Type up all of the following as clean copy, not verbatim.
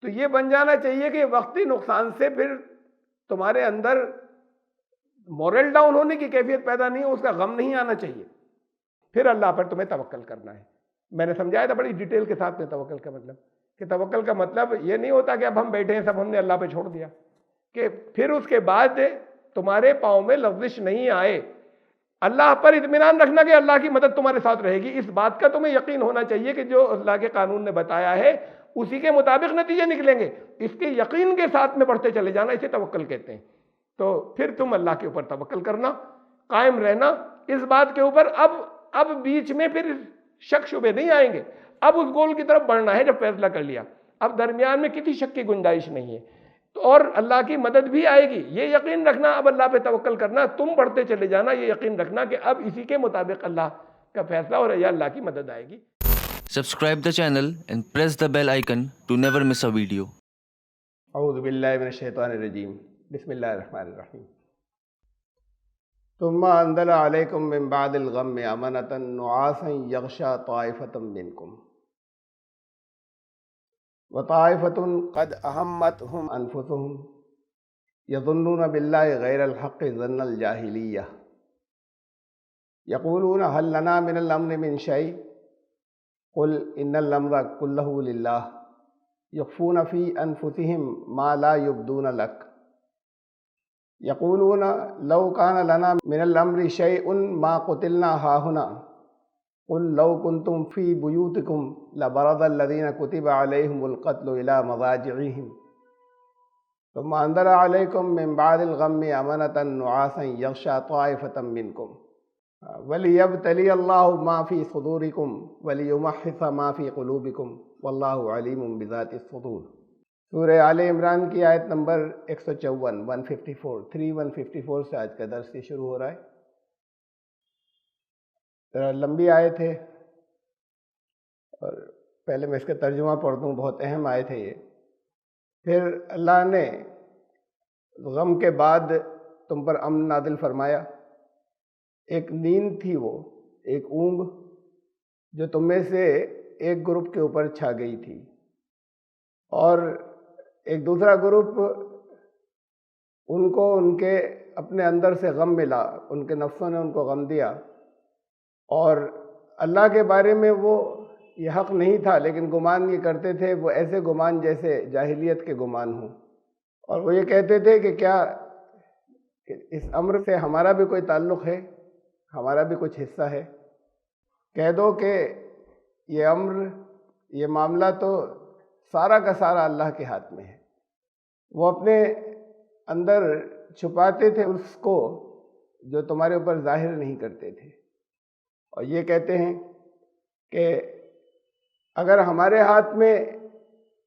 تو یہ بن جانا چاہیے کہ وقتی نقصان سے پھر تمہارے اندر مورل ڈاؤن ہونے کی کیفیت پیدا نہیں ہو، اس کا غم نہیں آنا چاہیے. پھر اللہ پر تمہیں توکل کرنا ہے. میں نے سمجھایا تھا بڑی ڈیٹیل کے ساتھ میں توکل کا مطلب، کہ توکل کا مطلب یہ نہیں ہوتا کہ اب ہم بیٹھے ہیں سب ہم نے اللہ پہ چھوڑ دیا، کہ پھر اس کے بعد تمہارے پاؤں میں لغزش نہیں آئے. اللہ پر اطمینان رکھنا کہ اللہ کی مدد تمہارے ساتھ رہے گی، اس بات کا تمہیں یقین ہونا چاہیے کہ جو اللہ کے قانون نے بتایا ہے اسی کے مطابق نتیجے نکلیں گے. اس کے یقین کے ساتھ میں بڑھتے چلے جانا، اسے توکل کہتے ہیں. تو پھر تم اللہ کے اوپر توکل کرنا، قائم رہنا اس بات کے اوپر. اب بیچ میں پھر شک شبے نہیں آئیں گے. اب اس گول کی طرف بڑھنا ہے جب فیصلہ کر لیا. اب درمیان میں کسی شک کی گنجائش نہیں ہے. تو اور اللہ کی مدد بھی آئے گی، یہ یقین رکھنا. اب اللہ پہ توکل کرنا، تم بڑھتے چلے جانا، یہ یقین رکھنا کہ اب اسی کے مطابق اللہ کا فیصلہ اور یا اللہ کی مدد آئے گی. Subscribe the channel and press the bell icon to never miss a video. اعوذ باللہ من الشیطان الرجیم، بسم اللہ الرحمن الرحیم. ثم انزل علیکم من بعد الغم امنة نعاسا یغشا طائفة منکم وطائفة قد اہمتهم انفسهم یظنون باللہ غیر الحق ظن الجاہلیہ یقولون هل لنا من الامر من شیء قل ان الامر كله للہ یخفون فی انفسهم ما لا یبدون لک یقولون لو کان لنا من الامر شیء ما قتلنا ہاہنا قل لو کنتم فی بیوتکم لبرز الذین کتب علیہم القتل الی مضاجعہم ثم انزل علیکم من بعد الغم امنة نعاسا یغشا طائفة منکم ولیبتلی اللہ ما فی صدورکم ولیمحص ما فی قلوبکم واللہ علیم بذات الصدور. سورہ آل عمران کی آیت نمبر 154 154 سے آج کا درس شروع ہو رہا ہے. ذرا لمبی آیت ہے اور پہلے میں اس کا ترجمہ پڑھ دوں، بہت اہم آیت ہے یہ. پھر اللہ نے غم کے بعد تم پر امن نازل فرمایا. ایک نیند تھی، وہ ایک اونگ جو تم میں سے ایک گروپ کے اوپر چھا گئی تھی، اور ایک دوسرا گروپ ان کو ان کے اپنے اندر سے غم ملا، ان کے نفسوں نے ان کو غم دیا، اور اللہ کے بارے میں وہ یہ حق نہیں تھا لیکن گمان یہ کرتے تھے، وہ ایسے گمان جیسے جاہلیت کے گمان ہوں. اور وہ یہ کہتے تھے کہ کیا اس امر سے ہمارا بھی کوئی تعلق ہے، ہمارا بھی کچھ حصہ ہے. کہہ دو کہ یہ امر، یہ معاملہ تو سارا کا سارا اللہ کے ہاتھ میں ہے. وہ اپنے اندر چھپاتے تھے اس کو جو تمہارے اوپر ظاہر نہیں کرتے تھے، اور یہ کہتے ہیں کہ اگر ہمارے ہاتھ میں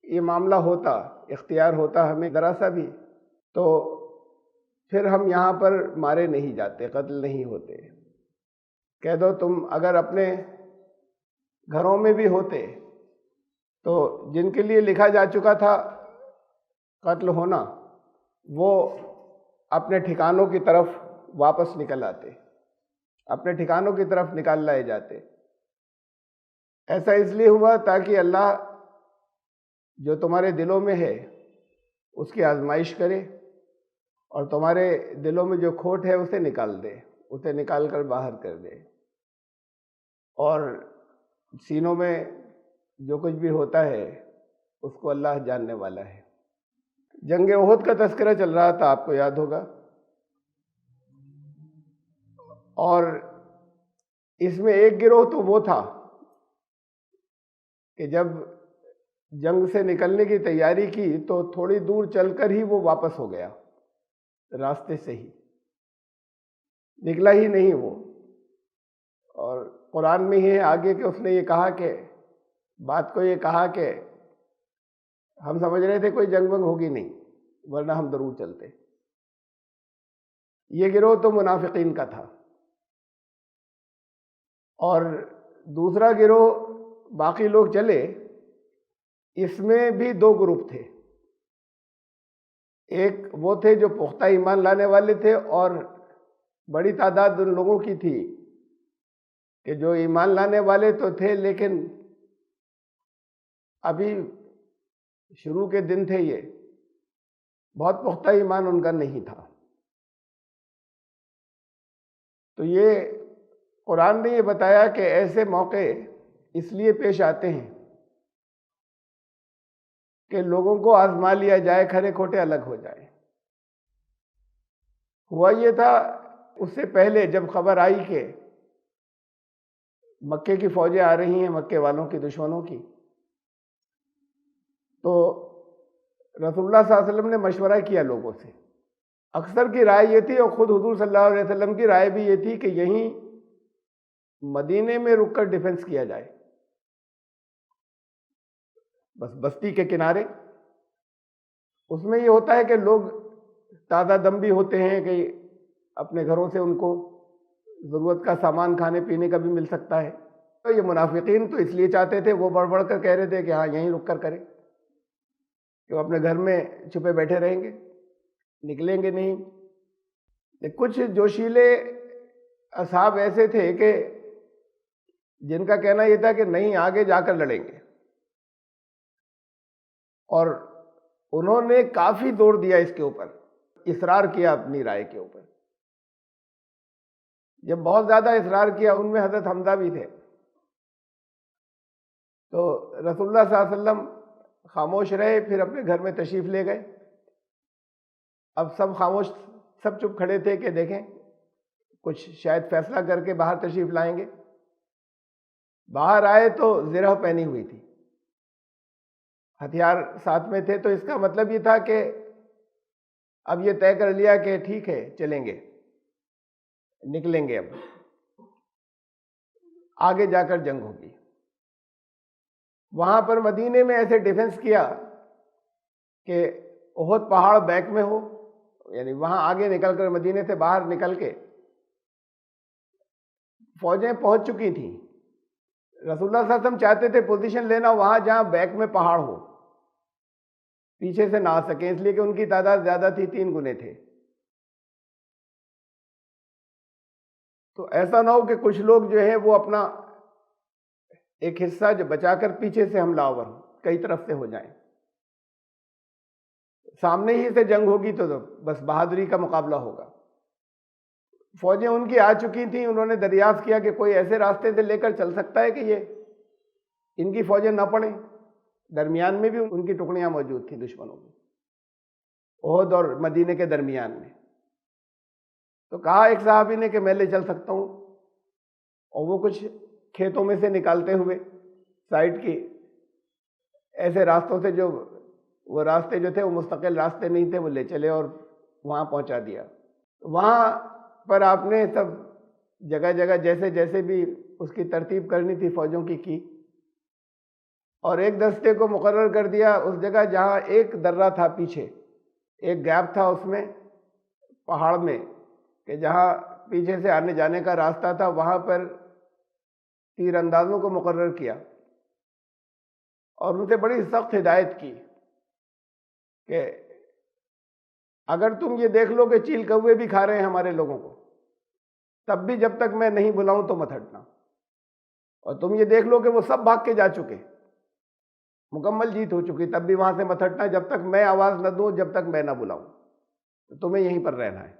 یہ معاملہ ہوتا، اختیار ہوتا ہمیں ذرا سا بھی، تو پھر ہم یہاں پر مارے نہیں جاتے، قتل نہیں ہوتے. کہہ دو تم اگر اپنے گھروں میں بھی ہوتے تو جن کے لیے لکھا جا چکا تھا قتل ہونا، وہ اپنے ٹھکانوں کی طرف واپس نکل آتے، اپنے ٹھکانوں کی طرف نکال لائے جاتے. ایسا اس لیے ہوا تاکہ اللہ جو تمہارے دلوں میں ہے اس کی آزمائش کرے، اور تمہارے دلوں میں جو کھوٹ ہے اسے نکال دے، اسے نکال کر باہر کر دے. اور سینوں میں جو کچھ بھی ہوتا ہے اس کو اللہ جاننے والا ہے. جنگ احد کا تذکرہ چل رہا تھا، آپ کو یاد ہوگا، اور اس میں ایک گروہ تو وہ تھا کہ جب جنگ سے نکلنے کی تیاری کی تو تھوڑی دور چل کر ہی وہ واپس ہو گیا، راستے سے ہی نکلا ہی نہیں وہ. اور قرآن میں ہی ہے آگے کہ اس نے یہ کہا کہ بات کو یہ کہا کہ ہم سمجھ رہے تھے کوئی جنگ ونگ ہوگی نہیں ورنہ ہم ضرور چلتے. یہ گروہ تو منافقین کا تھا. اور دوسرا گروہ باقی لوگ چلے، اس میں بھی دو گروپ تھے. ایک وہ تھے جو پختہ ایمان لانے والے تھے، اور بڑی تعداد ان لوگوں کی تھی کہ جو ایمان لانے والے تو تھے لیکن ابھی شروع کے دن تھے یہ، بہت پختہ ایمان ان کا نہیں تھا. تو یہ قرآن نے یہ بتایا کہ ایسے موقع اس لیے پیش آتے ہیں کہ لوگوں کو آزما لیا جائے، کھرے کھوٹے الگ ہو جائے. ہوا یہ تھا اس سے پہلے جب خبر آئی کہ مکے کی فوجیں آ رہی ہیں، مکے والوں کی، دشمنوں کی، تو رسول اللہ صلی اللہ علیہ وسلم نے مشورہ کیا لوگوں سے. اکثر کی رائے یہ تھی، اور خود حضور صلی اللہ علیہ وسلم کی رائے بھی یہ تھی، کہ یہیں مدینے میں رک کر ڈیفنس کیا جائے، بس بستی کے کنارے. اس میں یہ ہوتا ہے کہ لوگ تازہ دم بھی ہوتے ہیں، کہ اپنے گھروں سے ان کو ضرورت کا سامان کھانے پینے کا بھی مل سکتا ہے. تو یہ منافقین تو اس لیے چاہتے تھے، وہ بڑھ بڑھ کر کہہ رہے تھے کہ ہاں یہیں رک کر کریں، کہ وہ اپنے گھر میں چھپے بیٹھے رہیں گے، نکلیں گے نہیں. کچھ جوشیلے اصحاب ایسے تھے کہ جن کا کہنا یہ تھا کہ نہیں، آگے جا کر لڑیں گے، اور انہوں نے کافی زور دیا اس کے اوپر، اصرار کیا اپنی رائے کے اوپر. جب بہت زیادہ اصرار کیا، ان میں حضرت حمزہ بھی تھے، تو رسول اللہ صلی اللہ علیہ وسلم خاموش رہے، پھر اپنے گھر میں تشریف لے گئے. اب سب خاموش، سب چپ کھڑے تھے کہ دیکھیں کچھ شاید فیصلہ کر کے باہر تشریف لائیں گے. باہر آئے تو زرہ پہنی ہوئی تھی، ہتھیار ساتھ میں تھے، تو اس کا مطلب یہ تھا کہ اب یہ طے کر لیا کہ ٹھیک ہے چلیں گے، نکلیں گے، اب آگے جا کر جنگ ہوگی. وہاں پر مدینے میں ایسے ڈیفنس کیا کہ احد پہاڑ بیک میں ہو، یعنی وہاں آگے نکل کر، مدینے سے باہر نکل کے فوجیں پہنچ چکی تھیں. رسول اللہ صلی اللہ علیہ وسلم چاہتے تھے پوزیشن لینا وہاں جہاں بیک میں پہاڑ ہو، پیچھے سے نہ آ سکیں، اس لیے کہ ان کی تعداد زیادہ تھی، 3 گنے تھے. تو ایسا نہ ہو کہ کچھ لوگ جو ہے وہ اپنا ایک حصہ جو بچا کر پیچھے سے حملہ آور کئی طرف سے ہو جائیں. سامنے ہی سے جنگ ہوگی تو بس بہادری کا مقابلہ ہوگا. فوجیں ان کی آ چکی تھیں، انہوں نے دریافت کیا کہ کوئی ایسے راستے سے لے کر چل سکتا ہے کہ یہ ان کی فوجیں نہ پڑیں. درمیان میں بھی ان کی ٹکڑیاں موجود تھیں دشمنوں کی، احد اور مدینے کے درمیان میں. تو کہا ایک صحابی نے کہ میں لے چل سکتا ہوں، اور وہ کچھ کھیتوں میں سے نکالتے ہوئے سائڈ کی ایسے راستوں سے، جو وہ راستے جو تھے وہ مستقل راستے نہیں تھے، وہ لے چلے اور وہاں پہنچا دیا. وہاں پر آپ نے سب جگہ جگہ جیسے جیسے بھی اس کی ترتیب کرنی تھی فوجوں کی، اور ایک دستے کو مقرر کر دیا اس جگہ جہاں ایک درہ تھا، پیچھے ایک گیپ تھا اس میں پہاڑ میں، کہ جہاں پیچھے سے آنے جانے کا راستہ تھا، وہاں پر تیر اندازوں کو مقرر کیا، اور ان سے بڑی سخت ہدایت کی کہ اگر تم یہ دیکھ لو کہ چیل کوے بھی کھا رہے ہیں ہمارے لوگوں کو، تب بھی جب تک میں نہیں بلاؤں تو مت ہٹنا. اور تم یہ دیکھ لو کہ وہ سب بھاگ کے جا چکے، مکمل جیت ہو چکی، تب بھی وہاں سے مت ہٹنا جب تک میں آواز نہ دوں، جب تک میں نہ بلاؤں، تو تمہیں یہیں پر رہنا ہے.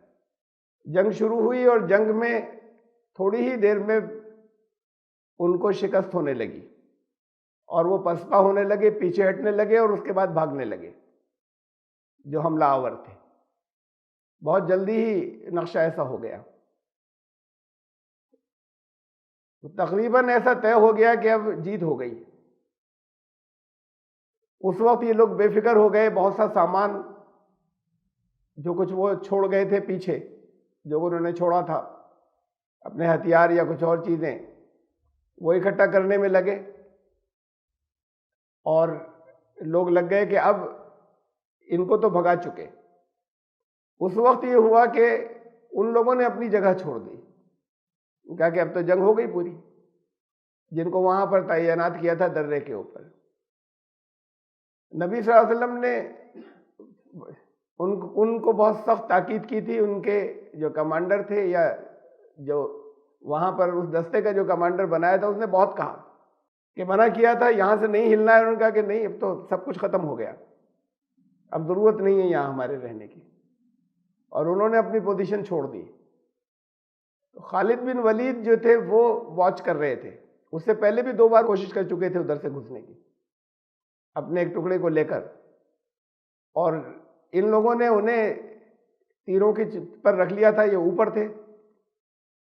جنگ شروع ہوئی، اور جنگ میں تھوڑی ہی دیر میں ان کو شکست ہونے لگی، اور وہ پسپا ہونے لگے، پیچھے ہٹنے لگے، اور اس کے بعد بھاگنے لگے جو حملہ آور تھے. بہت جلدی ہی نقشہ ایسا ہو گیا، تقریباً ایسا طے ہو گیا کہ اب جیت ہو گئی. اس وقت یہ لوگ بے فکر ہو گئے، بہت سا سامان جو کچھ وہ چھوڑ گئے تھے پیچھے، جو انہوں نے چھوڑا تھا، اپنے ہتھیار یا کچھ اور چیزیں، وہ اکٹھا کرنے میں لگے، اور لوگ لگ گئے کہ اب ان کو تو بھگا چکے. اس وقت یہ ہوا کہ ان لوگوں نے اپنی جگہ چھوڑ دی، کہا کہ اب تو جنگ ہو گئی پوری، جن کو وہاں پر تعینات کیا تھا درے کے اوپر. نبی صلی اللہ علیہ وسلم نے ان کو بہت سخت تاکید کی تھی. ان کے جو کمانڈر تھے، یا جو وہاں پر اس دستے کا جو کمانڈر بنایا تھا، اس نے بہت کہا کہ منع کیا تھا یہاں سے نہیں ہلنا ہے، انہوں نے کہا کہ نہیں، اب تو سب کچھ ختم ہو گیا، اب ضرورت نہیں ہے یہاں ہمارے رہنے کی، اور انہوں نے اپنی پوزیشن چھوڑ دی۔ خالد بن ولید جو تھے وہ واچ کر رہے تھے، اس سے پہلے بھی 2 بار کوشش کر چکے تھے ادھر سے گھسنے کی اپنے ایک ٹکڑے کو لے کر، اور ان لوگوں نے انہیں تیروں کے پر رکھ لیا تھا، یہ اوپر تھے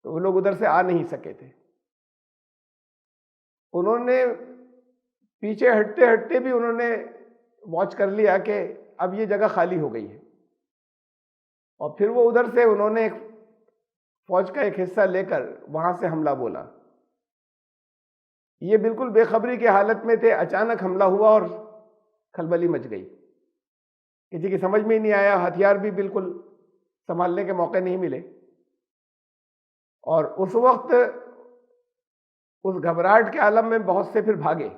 تو وہ لوگ ادھر سے آ نہیں سکے تھے۔ انہوں نے پیچھے ہٹتے ہٹتے بھی انہوں نے واچ کر لیا کہ اب یہ جگہ خالی ہو گئی ہے، اور پھر وہ ادھر سے انہوں نے ایک فوج کا ایک حصہ لے کر وہاں سے حملہ بولا۔ یہ بالکل بے خبری کی حالت میں تھے، اچانک حملہ ہوا اور کھلبلی مچ گئی، کسی کی سمجھ میں ہی نہیں آیا، ہتھیار بھی بالکل سنبھالنے کے موقع نہیں ملے، اور اس وقت اس گھبراہٹ کے عالم میں بہت سے پھر بھاگے،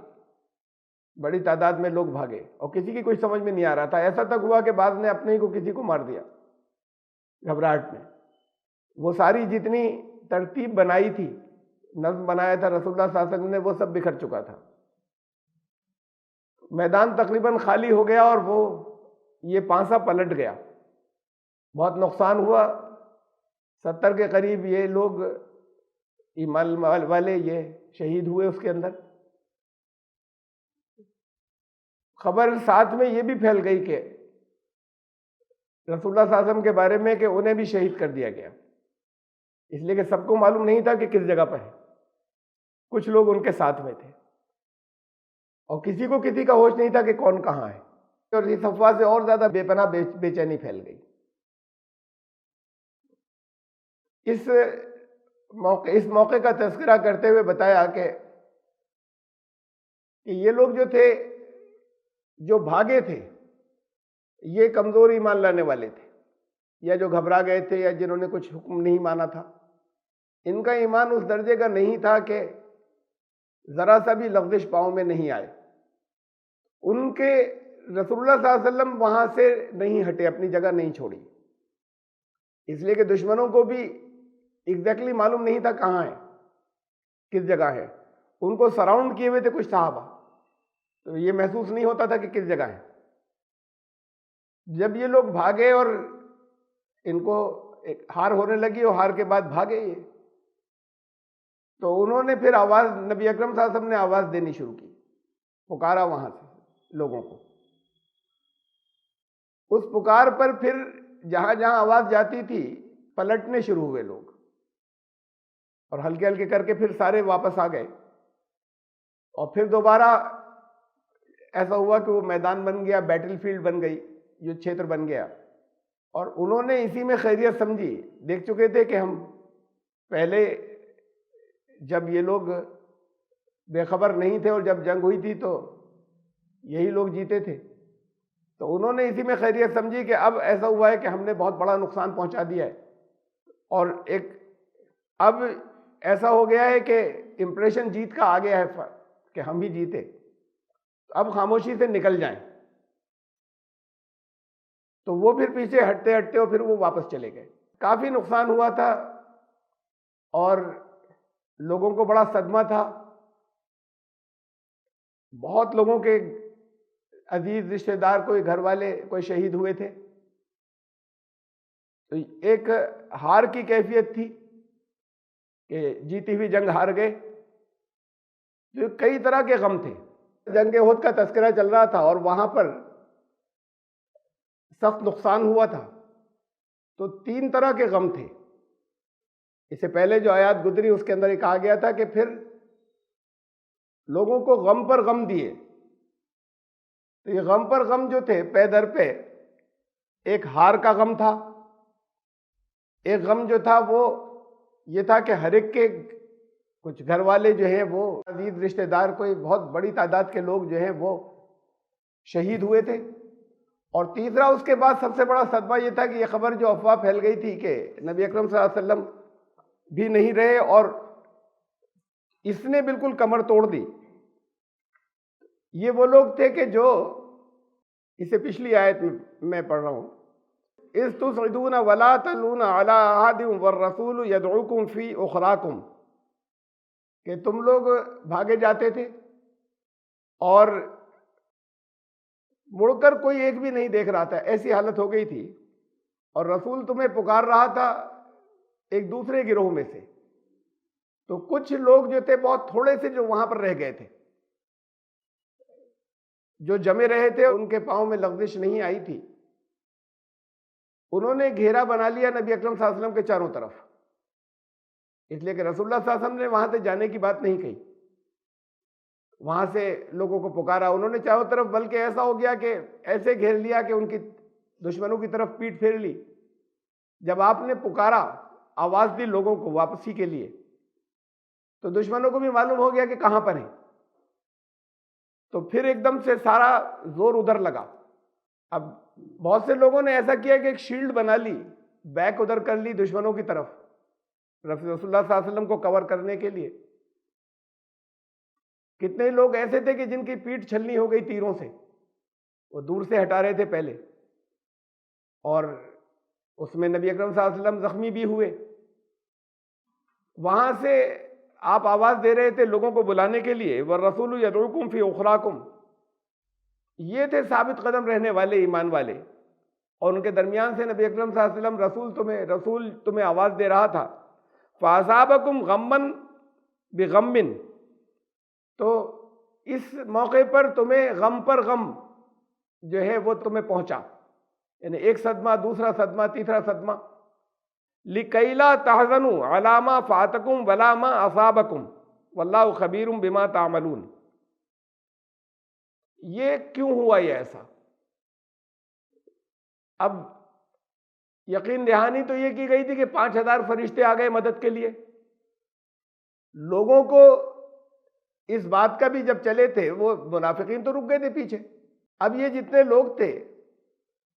بڑی تعداد میں لوگ بھاگے، اور کسی کی کوئی سمجھ میں نہیں آ رہا تھا، ایسا تک ہوا کہ بعض نے اپنے ہی کو کسی کو مار دیا گھبراہٹ میں۔ وہ ساری جتنی ترتیب بنائی تھی، نظم بنایا تھا رسول اللہ صلی اللہ علیہ وسلم نے، وہ سب بکھر چکا تھا، میدان تقریباً خالی ہو گیا، اور وہ یہ پانسا پلٹ گیا، بہت نقصان ہوا، 70 کے قریب یہ لوگ ایمان والے یہ شہید ہوئے اس کے اندر۔ خبر ساتھ میں یہ بھی پھیل گئی کہ رسول اللہ صلی اللہ علیہ وسلم کے بارے میں کہ انہیں بھی شہید کر دیا گیا، اس لیے کہ سب کو معلوم نہیں تھا کہ کس جگہ پر ہے، کچھ لوگ ان کے ساتھ میں تھے، اور کسی کو کسی کا ہوش نہیں تھا کہ کون کہاں ہے، اور اس افواہ سے اور زیادہ بے پناہ بے چینی پھیل گئی۔ اس موقع کا تذکرہ کرتے ہوئے بتایا کہ یہ لوگ جو تھے، جو بھاگے تھے، یہ کمزور ایمان لانے والے تھے، یا جو گھبرا گئے تھے، یا جنہوں نے کچھ حکم نہیں مانا تھا، ان کا ایمان اس درجے کا نہیں تھا کہ ذرا سا بھی لغزش پاؤں میں نہیں آئے۔ ان کے رسول اللہ صلی اللہ علیہ وسلم وہاں سے نہیں ہٹے، اپنی جگہ نہیں چھوڑی، اس لیے کہ دشمنوں کو بھی ایگزیکٹلی معلوم نہیں تھا کہاں ہے، کس جگہ ہے، ان کو سراؤنڈ کیے ہوئے تھے کچھ صحابہ، تو یہ محسوس نہیں ہوتا تھا کہ کس جگہ ہے۔ جب یہ لوگ بھاگے اور ان کو ایک ہار ہونے لگی، اور ہار کے بعد بھاگے یہ، تو انہوں نے پھر آواز، نبی اکرم صلی اللہ علیہ وسلم نے آواز دینی شروع کی، پکارا وہاں سے لوگوں کو۔ اس پکار پر پھر جہاں جہاں آواز جاتی تھی پلٹنے شروع ہوئے لوگ، اور ہلکے ہلکے کر کے پھر سارے واپس آ گئے، اور پھر دوبارہ ایسا ہوا کہ وہ میدان بن گیا، بیٹل فیلڈ بن گئی، یدھ چھیتر بن گیا، اور انہوں نے اسی میں خیریت سمجھی، دیکھ چکے تھے کہ ہم پہلے جب یہ لوگ بے خبر نہیں تھے اور جب جنگ ہوئی تھی تو یہی لوگ جیتے تھے، تو انہوں نے اسی میں خیریت سمجھی کہ اب ایسا ہوا ہے کہ ہم نے بہت بڑا نقصان پہنچا دیا ہے، اور اب ایسا ہو گیا ہے کہ امپریشن جیت کا آ گیا ہے کہ ہم ہی جیتے، اب خاموشی سے نکل جائیں۔ تو وہ پھر پیچھے ہٹتے ہٹتے اور پھر وہ واپس چلے گئے۔ کافی نقصان ہوا تھا، اور لوگوں کو بڑا صدمہ تھا، بہت لوگوں کے عزیز رشتہ دار، کوئی گھر والے، کوئی شہید ہوئے تھے، تو ایک ہار کی کیفیت تھی کہ جیتی ہوئی جنگ ہار گئے، تو کئی طرح کے غم تھے۔ جنگ احد کا تذکرہ چل رہا تھا، اور وہاں پر سخت نقصان ہوا تھا، تو 3 طرح کے غم تھے۔ اس سے پہلے جو آیات گزری اس کے اندر یہ کہا گیا تھا کہ پھر لوگوں کو غم پر غم دیے، تو یہ غم پر غم جو تھے پے در پہ، ایک ہار کا غم تھا، ایک غم جو تھا وہ یہ تھا کہ ہر ایک کے کچھ گھر والے جو ہیں وہ عزیز رشتہ دار، کوئی بہت بڑی تعداد کے لوگ جو ہیں وہ شہید ہوئے تھے، اور تیسرا اس کے بعد سب سے بڑا صدمہ یہ تھا کہ یہ خبر جو افواہ پھیل گئی تھی کہ نبی اکرم صلی اللہ علیہ وسلم بھی نہیں رہے، اور اس نے بالکل کمر توڑ دی۔ یہ وہ لوگ تھے کہ جو، اسے پچھلی آیت میں پڑھ رہا ہوں، اذ تصعدون ولا تلون علی احد والرسول یدعوکم فی اخراکم، کہ تم لوگ بھاگے جاتے تھے اور مڑ کر کوئی ایک بھی نہیں دیکھ رہا تھا، ایسی حالت ہو گئی تھی، اور رسول تمہیں پکار رہا تھا ایک دوسرے گروہ میں سے، تو کچھ لوگ جو تھے بہت تھوڑے سے جو وہاں پر رہ گئے تھے، جو جمے رہے تھے، ان کے پاؤں میں لغزش نہیں آئی تھی، انہوں نے گھیرا بنا لیا نبی اکرم صلی اللہ علیہ وسلم کے چاروں طرف، اس لیے کہ رسول اللہ صلی اللہ علیہ وسلم نے وہاں سے جانے کی بات نہیں کہی، وہاں سے لوگوں کو پکارا انہوں نے چاروں طرف، بلکہ ایسا ہو گیا کہ ایسے گھیر لیا کہ ان کی دشمنوں کی طرف پیٹ پھیر لی۔ جب آپ نے پکارا، آواز دی لوگوں کو واپسی کے لیے، تو دشمنوں کو بھی معلوم ہو گیا کہ کہاں پر ہیں، تو پھر ایک دم سے سارا زور ادھر لگا۔ اب بہت سے لوگوں نے ایسا کیا کہ ایک شیلڈ بنا لی، بیک ادھر کر لی دشمنوں کی طرف، رسول اللہ صلی اللہ علیہ وسلم کو کور کرنے کے لیے۔ کتنے لوگ ایسے تھے کہ جن کی پیٹھ چھلنی ہو گئی تیروں سے، وہ دور سے ہٹا رہے تھے پہلے، اور اس میں نبی اکرم صلی اللہ علیہ وسلم زخمی بھی ہوئے۔ وہاں سے آپ آواز دے رہے تھے لوگوں کو بلانے کے لیے، وَالرَّسُولُ يَدْعُوكُمْ فِي أُخْرَاكُمْ، یہ تھے ثابت قدم رہنے والے ایمان والے، اور ان کے درمیان سے نبی اکرم صلی اللہ علیہ وسلم رسول تمہیں آواز دے رہا تھا۔ فَأَصَابَكُمْ غَمًّا بِغَمٍّ، تو اس موقع پر تمہیں غم پر غم جو ہے وہ تمہیں پہنچا، یعنی ایک صدمہ، دوسرا صدمہ، تیسرا صدمہ۔ لِكَيْ لَا تَحْزَنُوا عَلَىٰ مَا فَاتَكُمْ وَلَا مَا أَصَابَكُمْ وَاللَّهُ خَبِيرٌ بِمَا تَعْمَلُونَ۔ یہ کیوں ہوا یہ ایسا؟ اب یقین دہانی تو یہ کی گئی تھی کہ 5000 فرشتے آ گئے مدد کے لیے۔ لوگوں کو اس بات کا بھی جب چلے تھے، وہ منافقین تو رک گئے تھے پیچھے، اب یہ جتنے لوگ تھے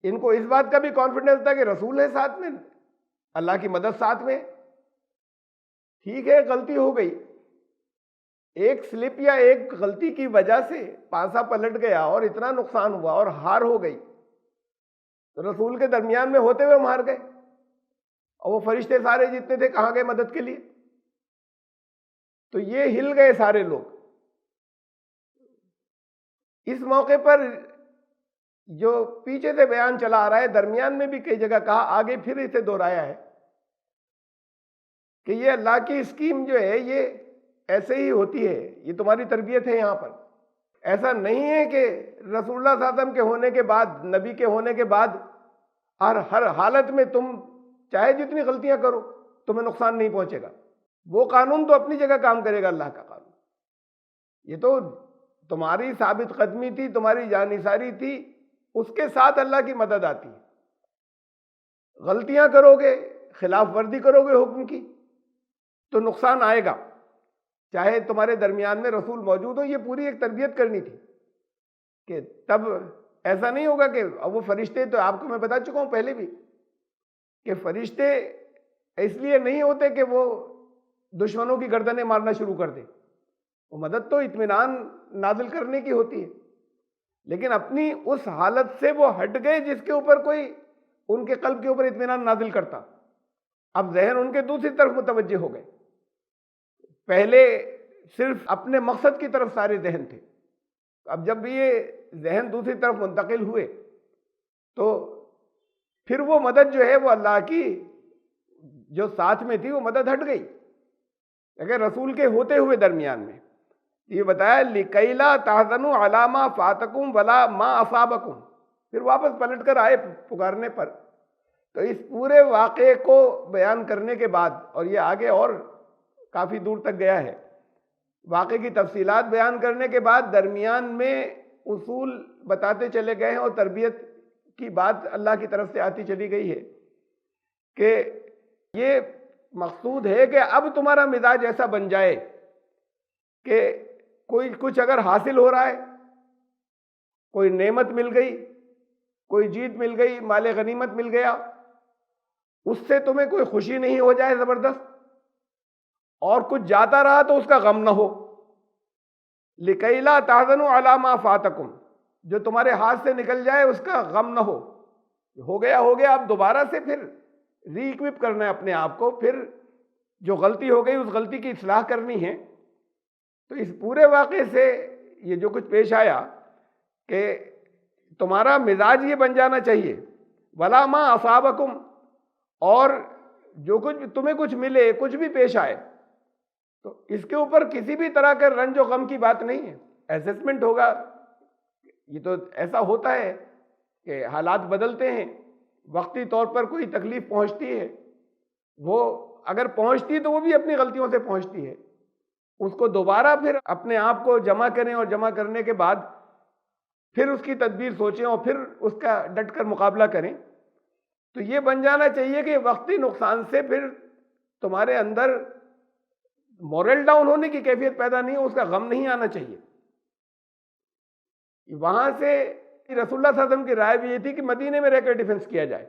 ان کو اس بات کا بھی کانفیڈنس تھا کہ رسول ہے ساتھ میں، اللہ کی مدد ساتھ میں۔ ٹھیک ہے، غلطی ہو گئی، ایک سلپ یا ایک غلطی کی وجہ سے پانسا پلٹ گیا اور اتنا نقصان ہوا اور ہار ہو گئی، تو رسول کے درمیان میں ہوتے ہوئے مار گئے، اور وہ فرشتے سارے جتنے تھے کہاں گئے مدد کے لیے؟ تو یہ ہل گئے سارے لوگ۔ اس موقع پر جو پیچھے سے بیان چلا آ رہا ہے، درمیان میں بھی کئی جگہ کہا، آگے پھر اسے دہرایا ہے کہ یہ اللہ کی اسکیم جو ہے یہ ایسے ہی ہوتی ہے، یہ تمہاری تربیت ہے۔ یہاں پر ایسا نہیں ہے کہ رسول اللہ صلی اللہ علیہ وسلم کے ہونے کے بعد، نبی کے ہونے کے بعد ہر حالت میں تم چاہے جتنی غلطیاں کرو تمہیں نقصان نہیں پہنچے گا۔ وہ قانون تو اپنی جگہ کام کرے گا، اللہ کا قانون۔ یہ تو تمہاری ثابت قدمی تھی، تمہاری جانثاری تھی، اس کے ساتھ اللہ کی مدد آتی ہے۔ غلطیاں کرو گے، خلاف ورزی کرو گے حکم کی، تو نقصان آئے گا، چاہے تمہارے درمیان میں رسول موجود ہو۔ یہ پوری ایک تربیت کرنی تھی کہ تب ایسا نہیں ہوگا کہ وہ فرشتے، تو آپ کو میں بتا چکا ہوں پہلے بھی کہ فرشتے اس لیے نہیں ہوتے کہ وہ دشمنوں کی گردنیں مارنا شروع کر دیں، وہ مدد تو اطمینان نازل کرنے کی ہوتی ہے، لیکن اپنی اس حالت سے وہ ہٹ گئے جس کے اوپر کوئی ان کے قلب کے اوپر اطمینان نازل کرتا۔ اب ذہن ان کے دوسری طرف متوجہ ہو گئے، پہلے صرف اپنے مقصد کی طرف سارے ذہن تھے، اب جب یہ ذہن دوسری طرف منتقل ہوئے تو پھر وہ مدد جو ہے وہ اللہ کی جو ساتھ میں تھی وہ مدد ہٹ گئی، اگر رسول کے ہوتے ہوئے درمیان میں یہ بتایا لِكَيْ لَا تَحْزَنُوا عَلَىٰ مَا فَاتَكُمْ وَلَا مَا أَصَابَكُمْ، پھر واپس پلٹ کر آئے پکارنے پر۔ تو اس پورے واقعے کو بیان کرنے کے بعد، اور یہ آگے اور کافی دور تک گیا ہے، واقعے کی تفصیلات بیان کرنے کے بعد درمیان میں اصول بتاتے چلے گئے ہیں، اور تربیت کی بات اللہ کی طرف سے آتی چلی گئی ہے کہ یہ مقصود ہے کہ اب تمہارا مزاج ایسا بن جائے کہ کوئی کچھ اگر حاصل ہو رہا ہے، کوئی نعمت مل گئی، کوئی جیت مل گئی، مال غنیمت مل گیا، اس سے تمہیں کوئی خوشی نہیں ہو جائے زبردست، اور کچھ جاتا رہا تو اس کا غم نہ ہو۔ لِكَيْ لَا تَحْزَنُوا عَلَىٰ مَا فَاتَكُمْ، جو تمہارے ہاتھ سے نکل جائے اس کا غم نہ ہو گیا ہو گیا، اب دوبارہ سے پھر ری ایکوپ کرنا ہے اپنے آپ کو، پھر جو غلطی ہو گئی اس غلطی کی اصلاح کرنی ہے۔ تو اس پورے واقعے سے یہ جو کچھ پیش آیا کہ تمہارا مزاج یہ بن جانا چاہیے، ولا ما اصابکم، اور جو کچھ تمہیں کچھ ملے، کچھ بھی پیش آئے تو اس کے اوپر کسی بھی طرح کے رنج و غم کی بات نہیں ہے، ایسسمنٹ ہوگا۔ یہ تو ایسا ہوتا ہے کہ حالات بدلتے ہیں، وقتی طور پر کوئی تکلیف پہنچتی ہے، وہ اگر پہنچتی ہے تو وہ بھی اپنی غلطیوں سے پہنچتی ہے، اس کو دوبارہ پھر اپنے آپ کو جمع کریں، اور جمع کرنے کے بعد پھر اس کی تدبیر سوچیں اور پھر اس کا ڈٹ کر مقابلہ کریں۔ تو یہ بن جانا چاہیے کہ وقتی نقصان سے پھر تمہارے اندر مورل ڈاؤن ہونے کی کیفیت پیدا نہیں ہو، اس کا غم نہیں آنا چاہیے۔ وہاں سے رسول اللہ صلی اللہ علیہ وسلم کی رائے بھی یہ تھی کہ مدینے میں رہ کر ڈیفنس کیا جائے،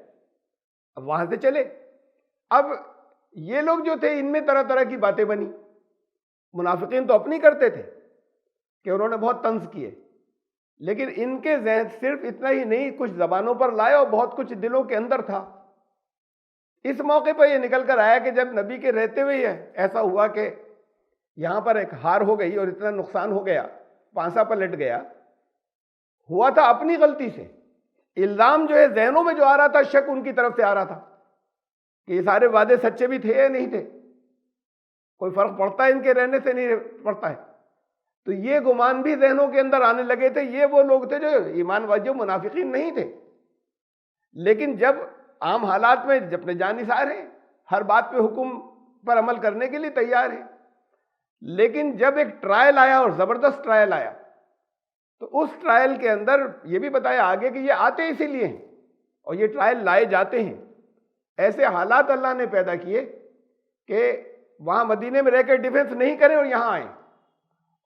اب وہاں سے چلے۔ اب یہ لوگ جو تھے ان میں طرح طرح کی باتیں بنی، منافقین تو اپنی کرتے تھے کہ انہوں نے بہت طنز کیے، لیکن ان کے ذہن صرف اتنا ہی نہیں، کچھ زبانوں پر لائے اور بہت کچھ دلوں کے اندر تھا۔ اس موقع پر یہ نکل کر آیا کہ جب نبی کے رہتے ہوئے ایسا ہوا کہ یہاں پر ایک ہار ہو گئی اور اتنا نقصان ہو گیا، پانسا پلٹ گیا، ہوا تھا اپنی غلطی سے۔ الزام جو ہے ذہنوں میں جو آ رہا تھا، شک ان کی طرف سے آ رہا تھا کہ یہ سارے وعدے سچے بھی تھے یا نہیں تھے، کوئی فرق پڑتا ہے ان کے رہنے سے؟ نہیں پڑتا ہے۔ تو یہ گمان بھی ذہنوں کے اندر آنے لگے تھے۔ یہ وہ لوگ تھے جو ایمان واجب منافقین نہیں تھے، لیکن جب عام حالات میں اپنے جانثار ہیں، ہر بات پہ حکم پر عمل کرنے کے لیے تیار ہیں، لیکن جب ایک ٹرائل آیا اور زبردست ٹرائل آیا تو اس ٹرائل کے اندر یہ بھی بتایا آگے کہ یہ آتے اسی لیے ہیں اور یہ ٹرائل لائے جاتے ہیں۔ ایسے حالات اللہ نے پیدا کیے کہ وہاں مدینے میں رہ کر ڈیفنس نہیں کریں اور یہاں آئیں،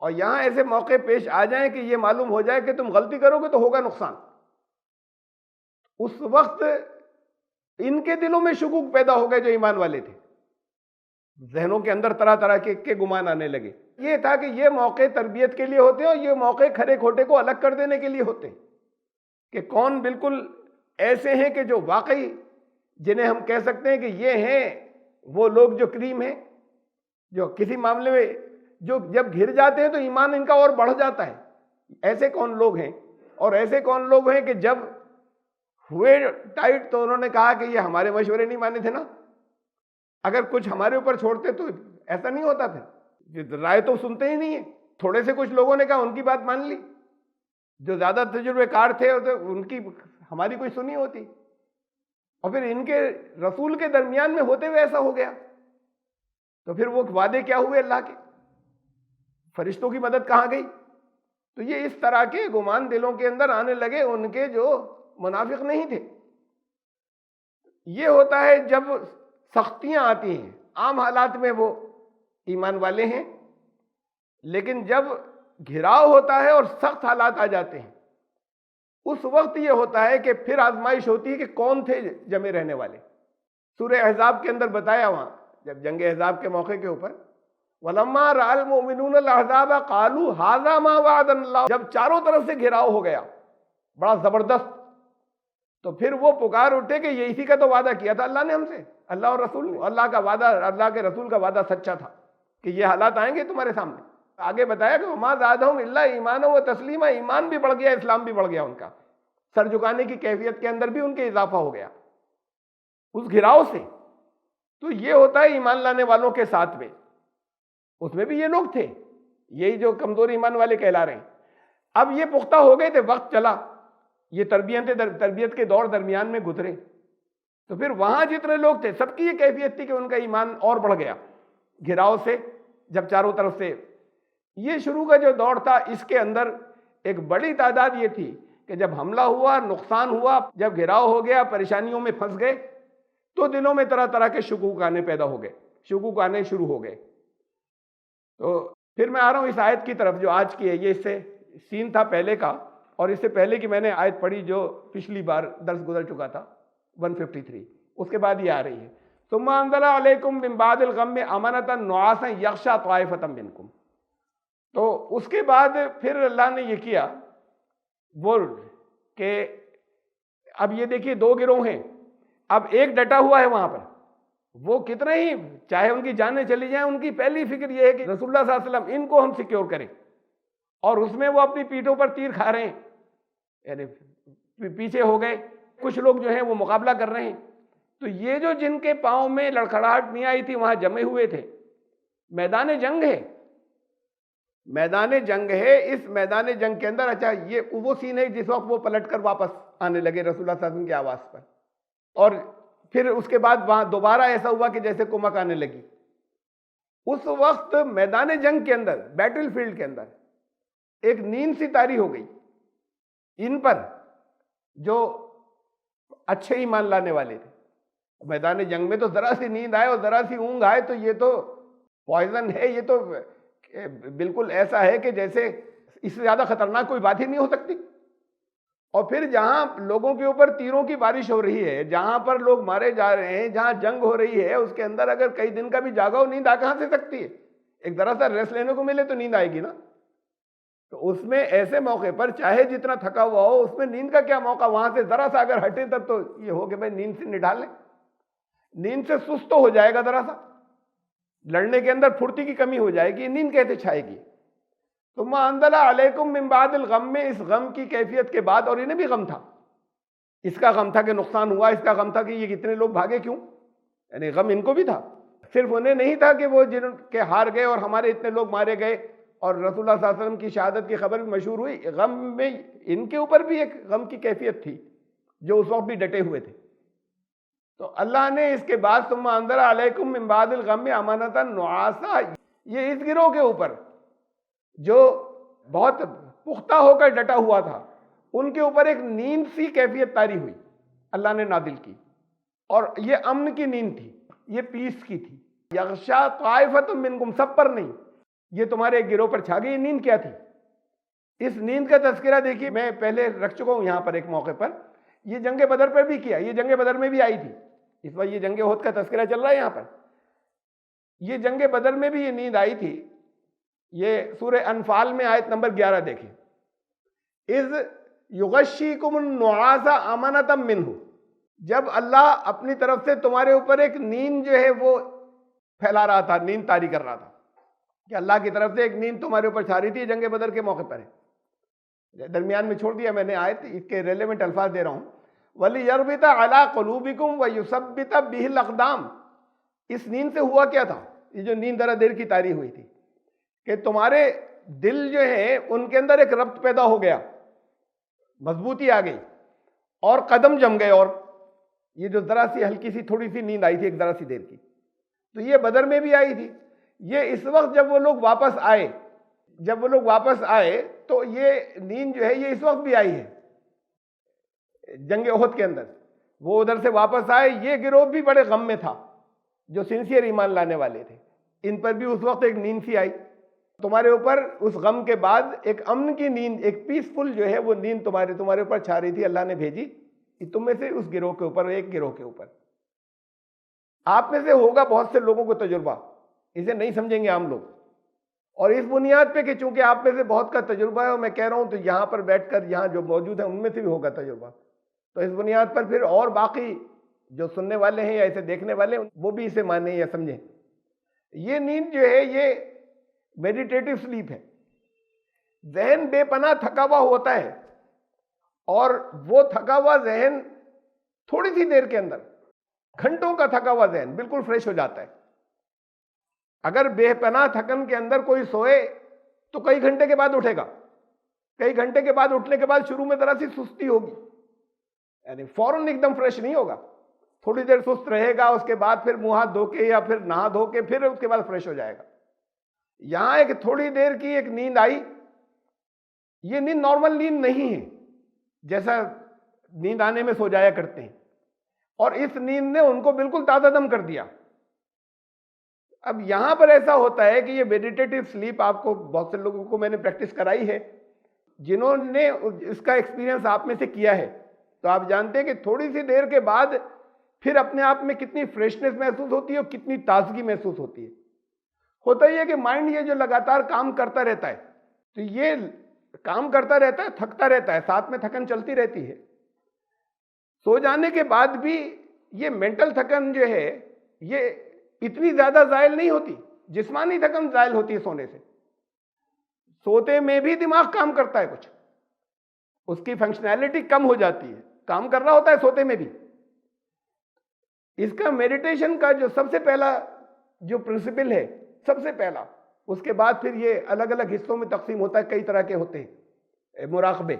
اور یہاں ایسے موقع پیش آ جائیں کہ یہ معلوم ہو جائے کہ تم غلطی کرو گے تو ہوگا نقصان۔ اس وقت ان کے دلوں میں شکوک پیدا ہو گئے جو ایمان والے تھے، ذہنوں کے اندر طرح طرح کے گمان آنے لگے۔ یہ تھا کہ یہ موقع تربیت کے لیے ہوتے ہیں اور یہ موقع کھرے کھوٹے کو الگ کر دینے کے لیے ہوتے ہیں کہ کون بالکل ایسے ہیں کہ جو واقعی جنہیں ہم کہہ سکتے ہیں کہ یہ ہیں وہ لوگ جو کریم ہیں، جو کسی معاملے میں جو جب گھر جاتے ہیں تو ایمان ان کا اور بڑھ جاتا ہے۔ ایسے کون لوگ ہیں؟ اور ایسے کون لوگ ہیں کہ جب ہوئے ٹائٹ تو انہوں نے کہا کہ یہ ہمارے مشورے نہیں مانے تھے نا، اگر کچھ ہمارے اوپر چھوڑتے تو ایسا نہیں ہوتا، پھر رائے تو سنتے ہی نہیں ہیں۔ تھوڑے سے کچھ لوگوں نے کہا، ان کی بات مان لی، جو زیادہ تجربے کار تھے ان کی ہماری کوئی سنی ہوتی، اور پھر ان کے رسول کے درمیان میں ہوتے ہوئے ایسا ہو گیا تو پھر وہ وعدے کیا ہوئے اللہ کے؟ فرشتوں کی مدد کہاں گئی؟ تو یہ اس طرح کے گمان دلوں کے اندر آنے لگے ان کے جو منافق نہیں تھے۔ یہ ہوتا ہے جب سختیاں آتی ہیں، عام حالات میں وہ ایمان والے ہیں، لیکن جب گھراؤ ہوتا ہے اور سخت حالات آ جاتے ہیں اس وقت یہ ہوتا ہے کہ پھر آزمائش ہوتی ہے کہ کون تھے جمے رہنے والے۔ سورہ احزاب کے اندر بتایا، وہاں جب جنگ احزاب کے موقع کے اوپر وَلَمَّا رَأَى الْمُؤْمِنُونَ الْأَحْزَابَ قَالُوا هَذَا مَا وَعَدَنَا اللَّهُ، جب چاروں طرف سے گھراؤ ہو گیا بڑا زبردست، تو پھر وہ پکار اٹھے کہ یہ اسی کا تو وعدہ کیا تھا اللہ نے ہم سے، اللہ اور رسول، اللہ کا وعدہ، اللہ کے رسول کا وعدہ سچا تھا کہ یہ حالات آئیں گے تمہارے سامنے۔ آگے بتایا کہ وَمَا زَادَهُمْ إِلَّا إِيمَانًا وَتَسْلِيمًا، ایمان بھی بڑھ گیا، اسلام بھی بڑھ گیا، ان کا سر جھکانے کی کیفیت کے اندر بھی ان کے اضافہ ہو گیا اس گھراؤ سے۔ تو یہ ہوتا ہے ایمان لانے والوں کے ساتھ میں، اس میں بھی یہ لوگ تھے، یہی جو کمزور ایمان والے کہلا رہے ہیں۔ اب یہ پختہ ہو گئے تھے، وقت چلا، یہ تربیت کے دور درمیان میں گزرے، تو پھر وہاں جتنے لوگ تھے سب کی یہ کیفیت تھی کہ ان کا ایمان اور بڑھ گیا گھراؤ سے، جب چاروں طرف سے یہ شروع کا جو دور تھا اس کے اندر ایک بڑی تعداد یہ تھی کہ جب حملہ ہوا، نقصان ہوا، جب گھراؤ ہو گیا، پریشانیوں میں پھنس گئے، تو دلوں میں طرح طرح کے شکوک آنے پیدا ہو گئے، شکوک آنے شروع ہو گئے۔ تو پھر میں آ رہا ہوں اس آیت کی طرف جو آج کی ہے، یہ اس سے سین تھا پہلے کا، اور اس سے پہلے کی میں نے آیت پڑھی جو پچھلی بار درس گزر چکا تھا 153، اس کے بعد یہ آ رہی ہے ثم انزل علیکم من بعد الغم امنۃ نعاسا یغشی طائفۃ منکم۔ تو اس کے بعد پھر اللہ نے یہ کیا وہ کہ اب یہ دیکھیے دو گروہ ہیں، اب ایک ڈٹا ہوا ہے وہاں پر، وہ کتنے ہی چاہے ان کی جانیں چلی جائیں، ان کی پہلی فکر یہ ہے کہ رسول اللہ صلی اللہ علیہ وسلم ان کو ہم سیکیور کریں، اور اس میں وہ اپنی پیٹھوں پر تیر کھا رہے ہیں، یعنی پیچھے ہو گئے، کچھ لوگ جو ہیں وہ مقابلہ کر رہے ہیں. تو یہ جو جن کے پاؤں میں لڑکھڑاہٹ نہیں آئی تھی وہاں جمے ہوئے تھے. میدان جنگ ہے، میدان جنگ ہے. اس میدان جنگ کے اندر اچھا یہ وہ سین ہے جس وقت وہ پلٹ کر واپس آنے لگے رسول اللہ صلی اللہ علیہ وسلم کی آواز پر، اور پھر اس کے بعد وہاں دوبارہ ایسا ہوا کہ جیسے کمک آنے لگی. اس وقت میدان جنگ کے اندر، بیٹل فیلڈ کے اندر ایک نیند سی طاری ہو گئی ان پر جو اچھے ایمان لانے والے تھے. میدان جنگ میں تو ذرا سی نیند آئے اور ذرا سی اونگ آئے تو یہ تو پوائزن ہے، یہ تو بالکل ایسا ہے کہ جیسے اس سے زیادہ خطرناک کوئی بات ہی نہیں ہو سکتی. اور پھر جہاں لوگوں کے اوپر تیروں کی بارش ہو رہی ہے، جہاں پر لوگ مارے جا رہے ہیں، جہاں جنگ ہو رہی ہے، اس کے اندر اگر کئی دن کا بھی جاگا ہو نیند آ کہاں سے سکتی ہے؟ ایک ذرا سا ریسٹ لینے کو ملے تو نیند آئے گی نا. تو اس میں ایسے موقع پر چاہے جتنا تھکا ہوا ہو اس میں نیند کا کیا موقع، وہاں سے ذرا سا اگر ہٹے تب تو یہ ہو کہ بھائی نیند سے نڈال لیں. نیند سے سست تو ہو جائے گا، ذرا سا لڑنے کے اندر پھرتی کی کمی ہو جائے گی، نیند کیسے چھائے گی؟ ثم انزل علیکم من بعد الغم، میں اس غم کی کیفیت کے بعد، اور انہیں بھی غم تھا، اس کا غم تھا کہ نقصان ہوا، اس کا غم تھا کہ یہ کتنے لوگ بھاگے کیوں، یعنی غم ان کو بھی تھا. صرف انہیں نہیں تھا کہ وہ جن کے ہار گئے اور ہمارے اتنے لوگ مارے گئے اور رسول اللہ صلی اللہ علیہ وسلم کی شہادت کی خبر بھی مشہور ہوئی، غم میں ان کے اوپر بھی ایک غم کی کیفیت تھی جو اس وقت بھی ڈٹے ہوئے تھے. تو اللہ نے اس کے بعد ثم انزل علیکم من بعد الغم امانۃ نعاسا، یہ اس گروہ کے اوپر جو بہت پختہ ہو کر ڈٹا ہوا تھا ان کے اوپر ایک نیند سی کیفیت طاری ہوئی، اللہ نے نازل کی. اور یہ امن کی نیند تھی، یہ پیس کی تھی. یغشا طائفۃ منکم، سب پر نہیں، یہ تمہارے ایک گروہ پر چھا گئی. نیند کیا تھی؟ اس نیند کا تذکرہ دیکھیے میں پہلے رکھ چکا ہوں یہاں پر ایک موقع پر، یہ جنگ بدر پر بھی کیا، یہ جنگ بدر میں بھی آئی تھی. اس وقت یہ جنگ احد کا تذکرہ چل رہا ہے یہاں پر. یہ جنگ بدر میں بھی یہ نیند آئی تھی. یہ سورہ انفال میں آیت نمبر 11 دیکھیں، اذ یغشیکم النعاس امنۃ منہ، جب اللہ اپنی طرف سے تمہارے اوپر ایک نیند جو ہے وہ پھیلا رہا تھا، نیند طاری کر رہا تھا، کہ اللہ کی طرف سے ایک نیند تمہارے اوپر چھا رہی تھی. جنگ بدر کے موقع پر ہے، درمیان میں چھوڑ دیا میں نے آیت، اس کے ریلیونٹ الفاظ دے رہا ہوں. وَلِيَرْبِطَ عَلَىٰ قُلُوبِكُمْ وَيُثَبِّتَ بِهِ الْأَقْدَامَ. اس نیند سے ہوا کیا تھا؟ یہ جو نیند ذرا دیر کی طاری ہوئی تھی کہ تمہارے دل جو ہیں ان کے اندر ایک ربط پیدا ہو گیا، مضبوطی آ گئی اور قدم جم گئے. اور یہ جو ذرا سی ہلکی سی تھوڑی سی نیند آئی تھی ایک ذرا سی دیر کی، تو یہ بدر میں بھی آئی تھی. یہ اس وقت جب وہ لوگ واپس آئے، جب وہ لوگ واپس آئے تو یہ نیند جو ہے یہ اس وقت بھی آئی ہے جنگ احد کے اندر. وہ ادھر سے واپس آئے، یہ گروہ بھی بڑے غم میں تھا جو سنسیئر ایمان لانے والے تھے، ان پر بھی اس وقت ایک نیند سی آئی. تمہارے اوپر اس غم کے بعد ایک امن کی نیند، ایک پیسفل جو ہے وہ نیند تمہارے اوپر چھا رہی تھی، اللہ نے بھیجی تم میں سے اس گروہ کے اوپر، ایک گروہ کے اوپر. آپ میں سے ہوگا بہت سے لوگوں کو تجربہ، اسے نہیں سمجھیں گے عام لوگ. اور اس بنیاد پہ کہ چونکہ آپ میں سے بہت کا تجربہ ہے اور میں کہہ رہا ہوں تو یہاں پر بیٹھ کر یہاں جو موجود ہیں ان میں سے بھی ہوگا تجربہ، تو اس بنیاد پر پھر اور باقی جو سننے والے ہیں یا اسے دیکھنے والے ہیں وہ بھی اسے مانیں یا سمجھیں. یہ نیند جو ہے یہ میڈیٹیٹو سلیپ ہے. ذہن بے پناہ تھکا ہوا ہوتا ہے اور وہ تھکا ہوا ذہن تھوڑی سی دیر کے اندر، گھنٹوں کا تھکا ہوا ذہن بالکل فریش ہو جاتا ہے. اگر بے پناہ تھکن کے اندر کوئی سوئے تو کئی گھنٹے کے بعد اٹھے گا، کئی گھنٹے کے بعد اٹھنے کے بعد شروع میں ذرا سی سستی ہوگی، یعنی فوراً ایک دم فریش نہیں ہوگا، تھوڑی دیر سست رہے گا، اس کے بعد پھر منہ ہاتھ دھو کے یا پھر نہا دھو کے پھر اس کے بعد فریش ہو جائے گا. یہاں ایک تھوڑی دیر کی ایک نیند آئی، یہ نیند نارمل نیند نہیں ہے جیسا نیند آنے میں سو جایا کرتے ہیں، اور اس نیند نے ان کو بالکل تازہ دم کر دیا. اب یہاں پر ایسا ہوتا ہے کہ یہ میڈیٹیٹو سلیپ آپ کو بہت سے لوگوں کو میں نے پریکٹس کرائی ہے، جنہوں نے اس کا ایکسپیرینس آپ میں سے کیا ہے تو آپ جانتے ہیں کہ تھوڑی سی دیر کے بعد پھر اپنے آپ میں کتنی فریشنس محسوس ہوتی ہے اور کتنی تازگی محسوس ہوتی ہے. ہوتا ہی ہے کہ مائنڈ یہ جو لگاتار کام کرتا رہتا ہے تو یہ کام کرتا رہتا ہے، تھکتا رہتا ہے، ساتھ میں تھکن چلتی رہتی ہے. سو جانے کے بعد بھی یہ مینٹل تھکن جو ہے یہ اتنی زیادہ زائل نہیں ہوتی، جسمانی تھکن زائل ہوتی ہے سونے سے. سوتے میں بھی دماغ کام کرتا ہے کچھ، اس کی فنکشنالٹی کم ہو جاتی ہے، کام کر رہا ہوتا ہے سوتے میں بھی۔ اس کا میڈیٹیشن کا جو سب سے پہلا جو پرنسپل ہے، سب سے پہلا، اس کے بعد پھر یہ الگ الگ حصوں میں تقسیم ہوتا ہے، کئی طرح کے ہوتے ہیں مراقبے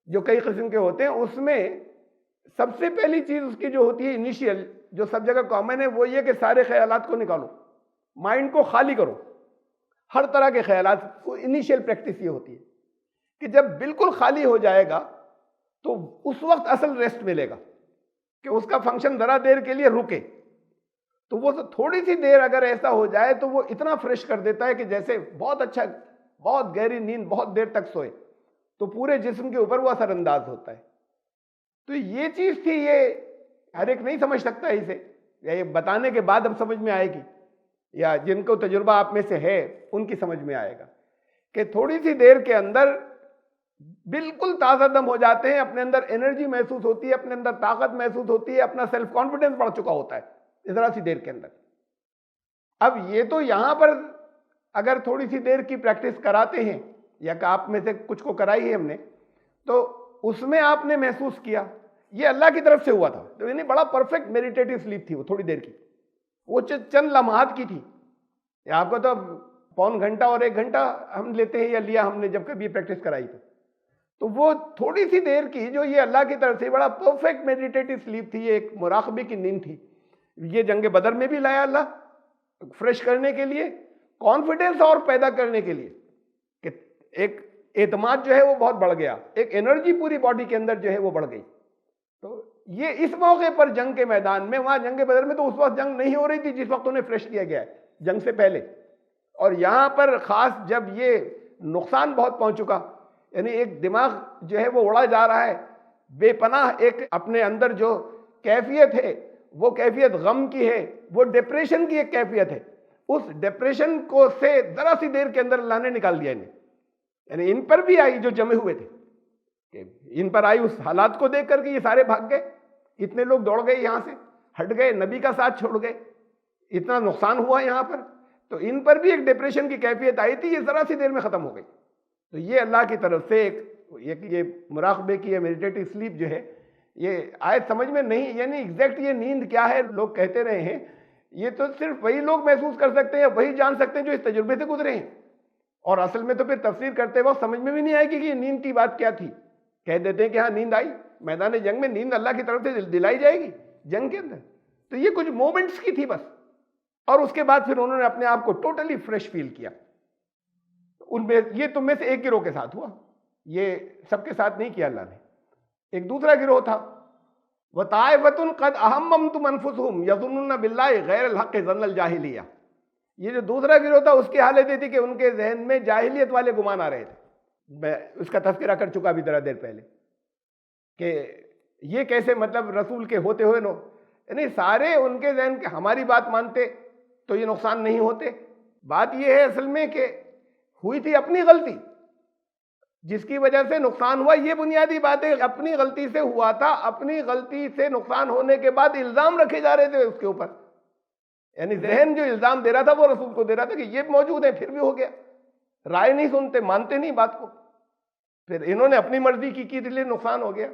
جو کئی قسم کے ہوتے ہیں۔ اس میں سب سے پہلی چیز اس کی جو ہوتی ہے انیشیل، جو سب جگہ کامن ہے، وہ یہ کہ سارے خیالات کو نکالو، مائنڈ کو خالی کرو، ہر طرح کے خیالات کو۔ انیشیل پریکٹس یہ ہوتی ہے کہ جب بالکل خالی ہو جائے گا تو اس وقت اصل ریسٹ ملے گا، کہ اس کا فنکشن ذرا دیر کے لیے رکے۔ تو وہ تھوڑی سی دیر اگر ایسا ہو جائے تو وہ اتنا فریش کر دیتا ہے کہ جیسے بہت اچھا، بہت گہری نیند بہت دیر تک سوئے تو پورے جسم کے اوپر وہ اثر انداز ہوتا ہے۔ تو یہ چیز تھی، یہ ہر ایک نہیں سمجھ سکتا اسے، یا یہ بتانے کے بعد اب سمجھ میں آئے گی، یا جن کو تجربہ آپ میں سے ہے ان کی سمجھ میں آئے گا کہ تھوڑی سی دیر کے اندر بالکل تازہ دم ہو جاتے ہیں، اپنے اندر انرجی محسوس ہوتی ہے، اپنے اندر طاقت محسوس ہوتی ہے، اپنا سیلف کانفیڈنس بڑھ چکا ہوتا ہے ذرا سی دیر کے اندر۔ اب یہ تو یہاں پر اگر تھوڑی سی دیر کی پریکٹس کراتے ہیں، یا کہ آپ میں سے کچھ کو کرائی ہے ہم نے، تو اس میں آپ نے محسوس کیا یہ اللہ کی طرف سے ہوا تھا، تو یعنی بڑا پرفیکٹ میڈیٹیٹو سلیپ تھی وہ، تھوڑی دیر کی، وہ چند لمحات کی تھی۔ آپ کو تو پون گھنٹہ اور 1 گھنٹہ ہم لیتے ہیں، یا لیا ہم نے جب کبھی پریکٹس کرائی تو وہ تھوڑی سی دیر کی جو یہ اللہ کی طرف سے بڑا پرفیکٹ میڈیٹیٹو سلیپ تھی، یہ ایک مراقبے کی نیند تھی۔ یہ جنگ بدر میں بھی لایا اللہ فریش کرنے کے لیے، کانفیڈنس اور پیدا کرنے کے لیے، کہ ایک اعتماد جو ہے وہ بہت بڑھ گیا، ایک انرجی پوری باڈی کے اندر جو ہے وہ بڑھ گئی۔ تو یہ اس موقع پر جنگ کے میدان میں، وہاں جنگ بدر میں تو اس وقت جنگ نہیں ہو رہی تھی جس وقت انہیں فریش کیا گیا ہے، جنگ سے پہلے، اور یہاں پر خاص جب یہ نقصان بہت پہنچ چکا، یعنی ایک دماغ جو ہے وہ اڑا جا رہا ہے، بے پناہ ایک اپنے اندر جو کیفیت ہے وہ کیفیت غم کی ہے، وہ ڈپریشن کی ایک کیفیت ہے۔ اس ڈپریشن کو سے ذرا سی دیر کے اندر اللہ نے نکال دیا انہیں، یعنی ان پر بھی آئی جو جمے ہوئے تھے، کہ ان پر آئی اس حالات کو دیکھ کر کے یہ سارے بھاگ گئے، اتنے لوگ دوڑ گئے، یہاں سے ہٹ گئے، نبی کا ساتھ چھوڑ گئے، اتنا نقصان ہوا یہاں پر، تو ان پر بھی ایک ڈپریشن کی کیفیت آئی تھی، یہ ذرا سی دیر میں ختم ہو گئی۔ تو یہ اللہ کی طرف سے ایک یہ مراقبے کی یہ میڈیٹیٹو سلیپ جو ہے، یہ آیت سمجھ میں نہیں، یعنی ایگزیکٹ یہ نیند کیا ہے لوگ کہتے رہے ہیں، یہ تو صرف وہی لوگ محسوس کر سکتے ہیں، وہی جان سکتے ہیں جو اس تجربے سے گزرے ہیں، اور اصل میں تو پھر تفسیر کرتے وقت سمجھ میں بھی نہیں آئے گی کہ یہ نیند کی بات کیا تھی۔ کہہ دیتے ہیں کہ ہاں نیند آئی، میدان جنگ میں نیند اللہ کی طرف سے دلائی جائے گی جنگ کے اندر، تو یہ کچھ مومنٹس کی تھی بس، اور اس کے بعد پھر انہوں نے اپنے آپ کو ٹوٹلی فریش فیل کیا۔ ان میں یہ تم میں سے ایک گروہ کے ساتھ ہوا، یہ سب کے ساتھ نہیں کیا اللہ نے۔ ایک دوسرا گروہ تھا، وَطَائِفَةٌ قَدْ أَهَمَّمْتُمْ أَنفُسُهُمْ يَظُنُّونَ بِاللَّهِ غَيْرَ الْحَقِّ ظَنَّ الْجَاهِلِيَّةِ۔ یہ جو دوسرا گروہ تھا اس کی حالت یہ تھی کہ ان کے ذہن میں جاہلیت والے گمان آ رہے تھے، میں اس کا تذکرہ کر چکا بھی ذرا دیر پہلے، کہ یہ کیسے مطلب رسول کے ہوتے ہوئے یعنی سارے ان کے ذہن کے ہماری بات مانتے تو یہ نقصان نہیں ہوتے۔ بات یہ ہے اصل میں کہ ہوئی تھی اپنی غلطی، جس کی وجہ سے نقصان ہوا، یہ بنیادی بات ہے، اپنی غلطی سے ہوا تھا، اپنی غلطی سے نقصان ہونے کے بعد الزام رکھے جا رہے تھے اس کے اوپر، یعنی ذہن جو الزام دے رہا تھا وہ رسول کو دے رہا تھا کہ یہ موجود ہے، پھر بھی ہو گیا، رائے نہیں سنتے، مانتے نہیں بات کو، پھر انہوں نے اپنی مرضی کی اس لیے نقصان ہو گیا۔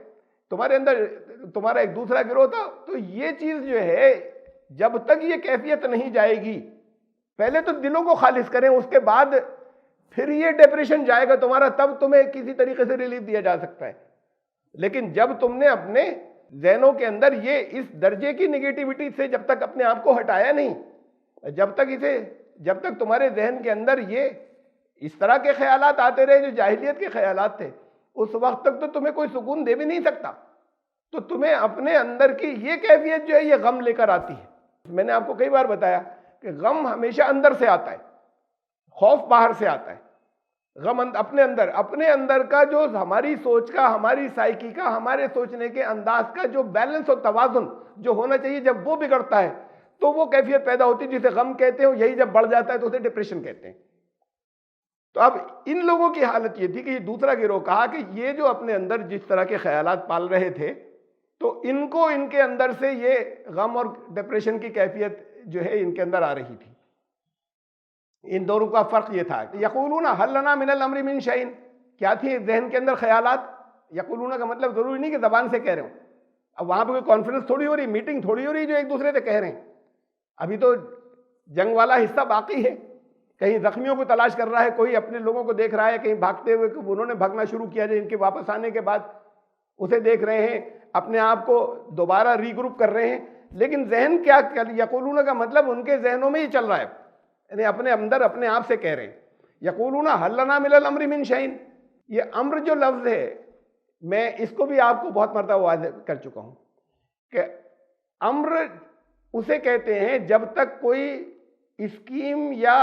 تمہارے اندر تمہارا ایک دوسرا گروہ تھا، تو یہ چیز جو ہے جب تک یہ کیفیت نہیں جائے گی، پہلے تو دلوں کو خالص کریں، اس کے بعد پھر یہ ڈپریشن جائے گا تمہارا، تب تمہیں کسی طریقے سے ریلیف دیا جا سکتا ہے۔ لیکن جب تم نے اپنے ذہنوں کے اندر یہ اس درجے کی نگیٹیوٹی سے جب تک اپنے آپ کو ہٹایا نہیں، جب تک تمہارے ذہن کے اندر یہ اس طرح کے خیالات آتے رہے جو جاہلیت کے خیالات تھے، اس وقت تک تو تمہیں کوئی سکون دے بھی نہیں سکتا۔ تو تمہیں اپنے اندر کی یہ کیفیت جو ہے یہ غم لے کر آتی ہے۔ میں نے آپ کو کئی بار بتایا کہ غم ہمیشہ اندر سے آتا ہے، خوف باہر سے آتا ہے۔ غم اپنے اندر کا جو ہماری سوچ کا، ہماری سائیکی کا، ہمارے سوچنے کے انداز کا جو بیلنس اور توازن جو ہونا چاہیے، جب وہ بگڑتا ہے تو وہ کیفیت پیدا ہوتی ہے جسے غم کہتے ہیں، یہی جب بڑھ جاتا ہے تو اسے ڈپریشن کہتے ہیں۔ تو اب ان لوگوں کی حالت یہ تھی کہ یہ دوسرا گروہ کہا کہ یہ جو اپنے اندر جس طرح کے خیالات پال رہے تھے، تو ان کو ان کے اندر سے یہ غم اور ڈپریشن کی کیفیت جو ہے ان کے اندر آ رہی تھی۔ ان دونوں کا فرق یہ تھا. یقولون حل لنا من الامر من شیء، کیا تھی ذہن کے اندر خیالات. یقولون کا مطلب ضروری نہیں کہ زبان سے کہہ رہے ہوں. اب وہاں پہ کوئی کانفرنس تھوڑی ہو رہی، میٹنگ تھوڑی ہو رہی جو ایک دوسرے سے کہہ رہے ہیں. ابھی تو جنگ والا حصہ باقی ہے. کہیں زخمیوں کو تلاش کر رہا ہے، کوئی اپنے لوگوں کو دیکھ رہا ہے کہیں بھاگتے ہوئے، انہوں نے بھاگنا شروع کیا ان کے واپس آنے کے بعد اسے دیکھ رہے ہیں، اپنے آپ کو دوبارہ ری گروپ کر رہے ہیں. لیکن ذہن کیا، یقولون کا مطلب ان کے ذہنوں میں ہی چل رہا ہے، یعنی اپنے اندر اپنے آپ سے کہہ رہے ہیں. یقولون حل لنا من الامر من شیء، یہ امر جو لفظ ہے میں اس کو بھی آپ کو بہت مرتبہ واضح کر چکا ہوں کہ امر اسے کہتے ہیں جب تک کوئی اسکیم یا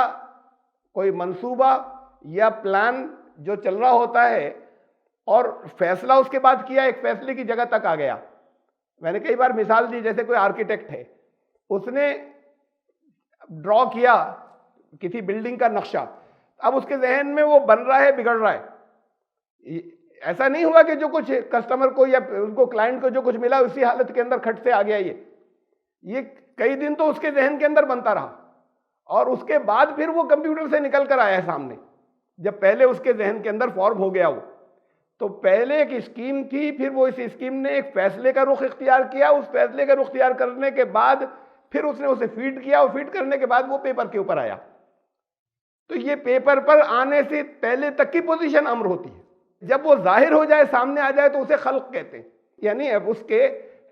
کوئی منصوبہ یا پلان جو چل رہا ہوتا ہے اور فیصلہ اس کے بعد کیا، ایک فیصلے کی جگہ تک آ گیا. میں نے کئی بار مثال دی، جیسے کوئی آرکیٹیکٹ ہے، اس نے ڈرا کیا کسی بلڈنگ کا نقشہ، اب اس کے ذہن میں وہ بن رہا ہے، بگڑ رہا ہے. ایسا نہیں ہوا کہ جو کچھ کسٹمر کو یا ان کو کلائنٹ کو جو کچھ ملا اسی حالت کے اندر کھٹ سے آ گیا. یہ کئی دن تو اس کے ذہن کے اندر بنتا رہا اور اس کے بعد پھر وہ کمپیوٹر سے نکل کر آیا سامنے. جب پہلے اس کے ذہن کے اندر فارم ہو گیا وہ، تو پہلے ایک اسکیم تھی، پھر وہ اس اسکیم نے ایک فیصلے کا رخ اختیار کیا، اس فیصلے کا رخ اختیار کرنے کے بعد پھر اس نے اسے فیڈ کیا، اور فیڈ کرنے کے بعد وہ پیپر کے اوپر آیا. تو یہ پیپر پر آنے سے پہلے تک کی پوزیشن امر ہوتی ہے. جب وہ ظاہر ہو جائے، سامنے آ جائے، تو اسے خلق کہتے ہیں. یعنی اب اس کے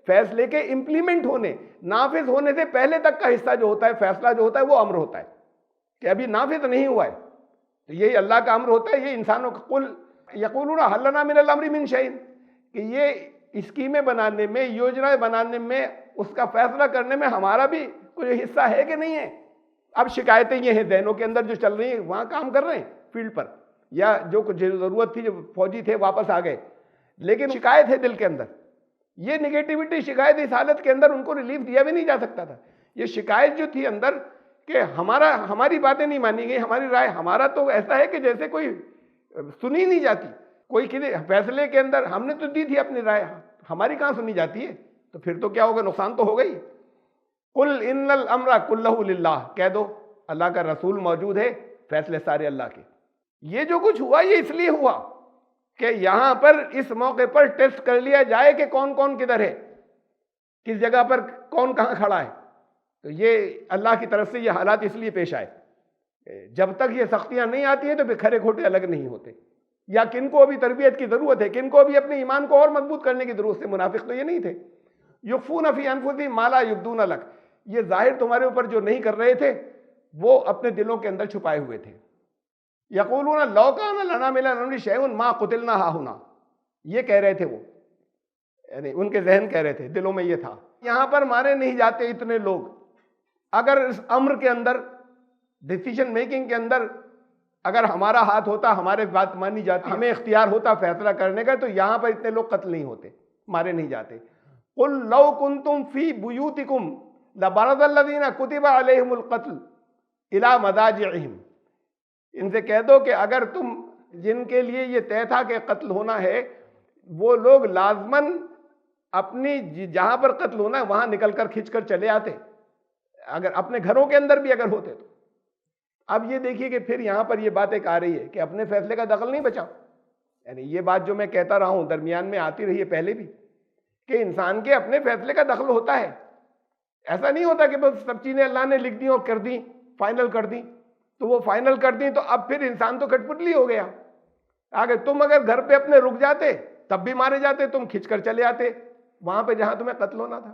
فیصلے کے امپلیمنٹ ہونے، نافذ ہونے سے پہلے تک کا حصہ جو ہوتا ہے، فیصلہ جو ہوتا ہے، وہ امر ہوتا ہے کہ ابھی نافذ نہیں ہوا ہے. تو یہی اللہ کا امر ہوتا ہے. یہ انسانوں کا قل یقولون حل لنا من الامر من شیء، کہ یہ اسکیمیں بنانے میں، یوجنائیں بنانے میں، اس کا فیصلہ کرنے میں ہمارا بھی کوئی حصہ ہے کہ نہیں ہے. اب شکایتیں یہ ہیں ذہنوں کے اندر جو چل رہی ہیں، وہاں کام کر رہے ہیں فیلڈ پر، یا جو کچھ ضرورت تھی، جو فوجی تھے واپس آ گئے، لیکن شکایت ہے دل کے اندر. یہ نگیٹیوٹی شکایت اس حالت کے اندر ان کو ریلیف دیا بھی نہیں جا سکتا تھا. یہ شکایت جو تھی اندر کہ ہماری باتیں نہیں مانی گئی، ہماری رائے، ہمارا تو ایسا ہے کہ جیسے کوئی سنی نہیں جاتی. کوئی کسی فیصلے کے اندر ہم نے تو دی تھی اپنی رائے، ہماری کہاں سنی جاتی ہے؟ تو پھر تو کیا ہوگا، نقصان تو ہوگا ہی. قل ان الامر کلہ للہ، کہہ دو اللہ کا رسول موجود ہے، فیصلے سارے اللہ کے. یہ جو کچھ ہوا یہ اس لیے ہوا کہ یہاں پر اس موقع پر ٹیسٹ کر لیا جائے کہ کون کون کدھر ہے، کس جگہ پر کون کہاں کھڑا ہے. تو یہ اللہ کی طرف سے یہ حالات اس لیے پیش آئے. جب تک یہ سختیاں نہیں آتی ہیں تو پھر کھرے کھوٹے الگ نہیں ہوتے. یا کن کو ابھی تربیت کی ضرورت ہے، کن کو ابھی اپنے ایمان کو اور مضبوط کرنے کی ضرورت ہے. منافق تو یہ نہیں تھے. یخفون فی انفسہم ما لا یبدون لک، یہ ظاہر تمہارے اوپر جو نہیں کر رہے تھے وہ اپنے دلوں کے اندر چھپائے ہوئے تھے. یقولون لو کان لنا من الامر شیء ما قتلنا ہاہنا، یہ کہہ رہے تھے وہ، یعنی ان کے ذہن کہہ رہے تھے، دلوں میں یہ تھا یہاں پر مارے نہیں جاتے اتنے لوگ. اگر اس امر کے اندر، ڈیسیشن میکنگ کے اندر اگر ہمارا ہاتھ ہوتا، ہمارے بات مانی جاتی، ہمیں اختیار ہوتا فیصلہ کرنے کا، تو یہاں پر اتنے لوگ قتل نہیں ہوتے، مارے نہیں جاتے. قل لو کنتم فی بیوتکم لبرز الذین کتب علیہم القتل الی مضاجعہم، ان سے کہہ دو کہ اگر تم، جن کے لیے یہ طے تھا کہ قتل ہونا ہے، وہ لوگ لازماً اپنی جہاں پر قتل ہونا ہے وہاں نکل کر کھنچ کر چلے آتے، اگر اپنے گھروں کے اندر بھی اگر ہوتے تو. اب یہ دیکھیے کہ پھر یہاں پر یہ بات ایک آ رہی ہے کہ اپنے فیصلے کا دخل نہیں بچا. یعنی یہ بات جو میں کہتا رہا ہوں درمیان میں آتی رہی ہے پہلے بھی، کہ انسان کے اپنے فیصلے کا دخل ہوتا ہے. ایسا نہیں ہوتا کہ بس سب چیزیں اللہ نے لکھ دی اور کر دی، فائنل کر دی، تو وہ فائنل کر دی تو اب پھر انسان تو کٹ پتلی ہو گیا. آگے تم اگر گھر پہ اپنے رک جاتے تب بھی مارے جاتے، تم کھنچ کر چلے آتے وہاں پہ جہاں تمہیں قتل ہونا تھا.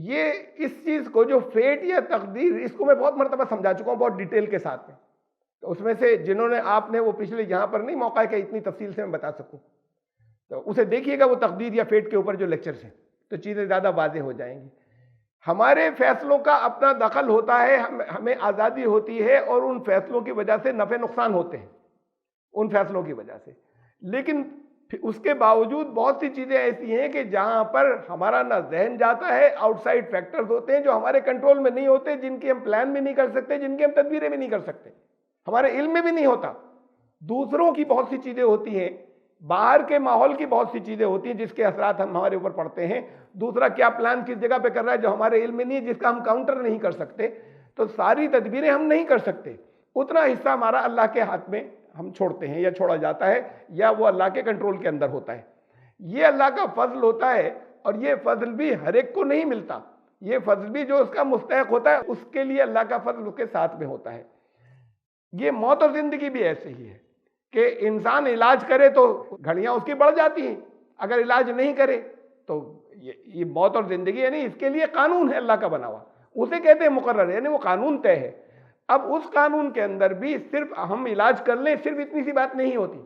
یہ اس چیز کو جو فیٹ یا تقدیر، اس کو میں بہت مرتبہ سمجھا چکا ہوں بہت ڈیٹیل کے ساتھ میں. تو اس میں سے جنہوں نے، آپ نے وہ پچھلے یہاں پر نہیں موقع ہے کہ اتنی تفصیل سے میں بتا سکوں، تو اسے دیکھیے گا وہ تقدیر یا فیٹ کے اوپر جو لیکچرز ہیں، تو چیزیں زیادہ واضح ہو جائیں گی. ہمارے فیصلوں کا اپنا دخل ہوتا ہے، ہمیں آزادی ہوتی ہے، اور ان فیصلوں کی وجہ سے نفع نقصان ہوتے ہیں ان فیصلوں کی وجہ سے. لیکن اس کے باوجود بہت سی چیزیں ایسی ہیں کہ جہاں پر ہمارا نہ ذہن جاتا ہے، آؤٹ سائڈ فیکٹرز ہوتے ہیں جو ہمارے کنٹرول میں نہیں ہوتے، جن کی ہم پلان بھی نہیں کر سکتے، جن کی ہم تدبیریں بھی نہیں کر سکتے، ہمارے علم میں بھی نہیں ہوتا. دوسروں کی بہت سی چیزیں ہوتی ہیں، باہر کے ماحول کی بہت سی چیزیں ہوتی ہیں جس کے اثرات ہمارے اوپر پڑتے ہیں. دوسرا کیا پلان کس جگہ پہ کر رہا ہے جو ہمارے علم میں نہیں ہے، جس کا ہم کاؤنٹر نہیں کر سکتے. تو ساری تدبیریں ہم نہیں کر سکتے، اتنا حصہ ہمارا اللہ کے ہاتھ میں ہم چھوڑتے ہیں یا چھوڑا جاتا ہے، یا وہ اللہ کے کنٹرول کے اندر ہوتا ہے۔ یہ اللہ کا فضل ہوتا ہے، اور یہ فضل بھی ہر ایک کو نہیں ملتا، یہ فضل بھی جو اس کا مستحق ہوتا ہے اس کے لیے اللہ کا فضل اس کے ساتھ میں ہوتا ہے۔ یہ موت اور زندگی بھی ایسے ہی ہے کہ انسان علاج کرے تو گھڑیاں اس کی بڑھ جاتی ہیں، اگر علاج نہیں کرے تو یہ موت اور زندگی، یعنی اس کے لیے قانون ہے اللہ کا بنا ہوا، اسے کہتے ہیں مقرر، یعنی وہ قانون طے ہے۔ اب اس قانون کے اندر بھی صرف ہم علاج کر لیں، صرف اتنی سی بات نہیں ہوتی،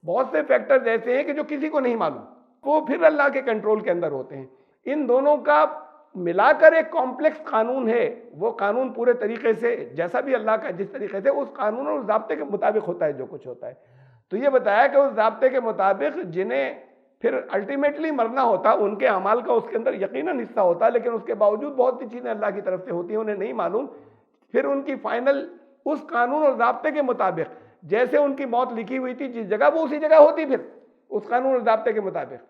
بہت سے فیکٹرز ایسے ہیں کہ جو کسی کو نہیں معلوم، وہ پھر اللہ کے کنٹرول کے اندر ہوتے ہیں۔ ان دونوں کا ملا کر ایک کمپلیکس قانون ہے، وہ قانون پورے طریقے سے جیسا بھی اللہ کا جس طریقے سے اس قانون اور اس ضابطے کے مطابق ہوتا ہے جو کچھ ہوتا ہے۔ تو یہ بتایا کہ اس ضابطے کے مطابق جنہیں پھر الٹیمیٹلی مرنا ہوتا، ان کے اعمال کا اس کے اندر یقیناً حصہ ہوتا، لیکن اس کے باوجود بہت سی چیزیں اللہ کی طرف سے ہوتی ہیں، انہیں نہیں معلوم، پھر ان کی فائنل اس قانون اور ضابطے کے مطابق جیسے ان کی موت لکھی ہوئی تھی جس جگہ، وہ اسی جگہ ہوتی پھر اس قانون اور ضابطے کے مطابق۔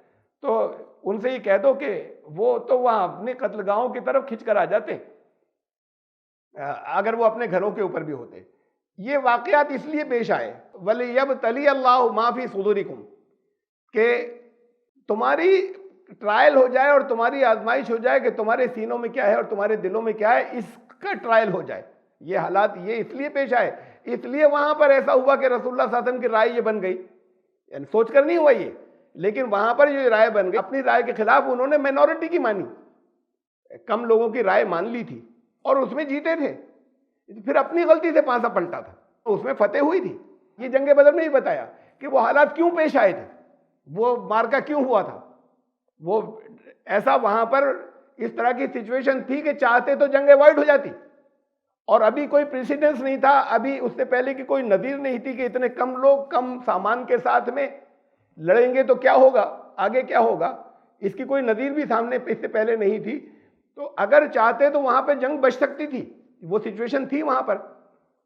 تو ان سے یہ کہہ دو کہ وہ تو وہاں اپنے قتل گاہوں کی طرف کھنچ کر آ جاتے اگر وہ اپنے گھروں کے اوپر بھی ہوتے۔ یہ واقعات اس لیے پیش آئے وَلِيَبْتَلِيَ اللَّهُ مَا فِي صُدُورِكُمْ، کہ تمہاری ٹرائل ہو جائے اور تمہاری آزمائش ہو جائے کہ تمہارے سینوں میں کیا ہے اور تمہارے دلوں میں کیا ہے، اس کا ٹرائل ہو جائے۔ یہ حالات یہ اس لیے پیش آئے، اس لیے وہاں پر ایسا ہوا کہ رسول اللہ صلی اللہ علیہ وسلم کی رائے یہ بن گئی، یعنی سوچ کر نہیں ہوا یہ، لیکن وہاں پر جو رائے بن گئی، اپنی رائے کے خلاف انہوں نے مائنورٹی کی مانی، کم لوگوں کی رائے مان لی تھی اور اس میں جیتے تھے، پھر اپنی غلطی سے پانسا پلٹا تھا، اس میں فتح ہوئی تھی۔ یہ جنگ بدر میں بھی بتایا کہ وہ حالات کیوں پیش آئے تھے، وہ مارکا کیوں ہوا تھا، وہ ایسا وہاں پر اس طرح کی سچویشن تھی کہ چاہتے تو جنگ اوائڈ ہو جاتی، اور ابھی کوئی پریسیڈنس نہیں تھا، ابھی اس سے پہلے کی کوئی نظیر نہیں تھی کہ اتنے کم لوگ کم سامان کے ساتھ میں لڑیں گے تو کیا ہوگا، آگے کیا ہوگا، اس کی کوئی نظیر بھی سامنے اس سے پہلے نہیں تھی۔ تو اگر چاہتے تو وہاں پہ جنگ بچ سکتی تھی، وہ سچویشن تھی وہاں پر،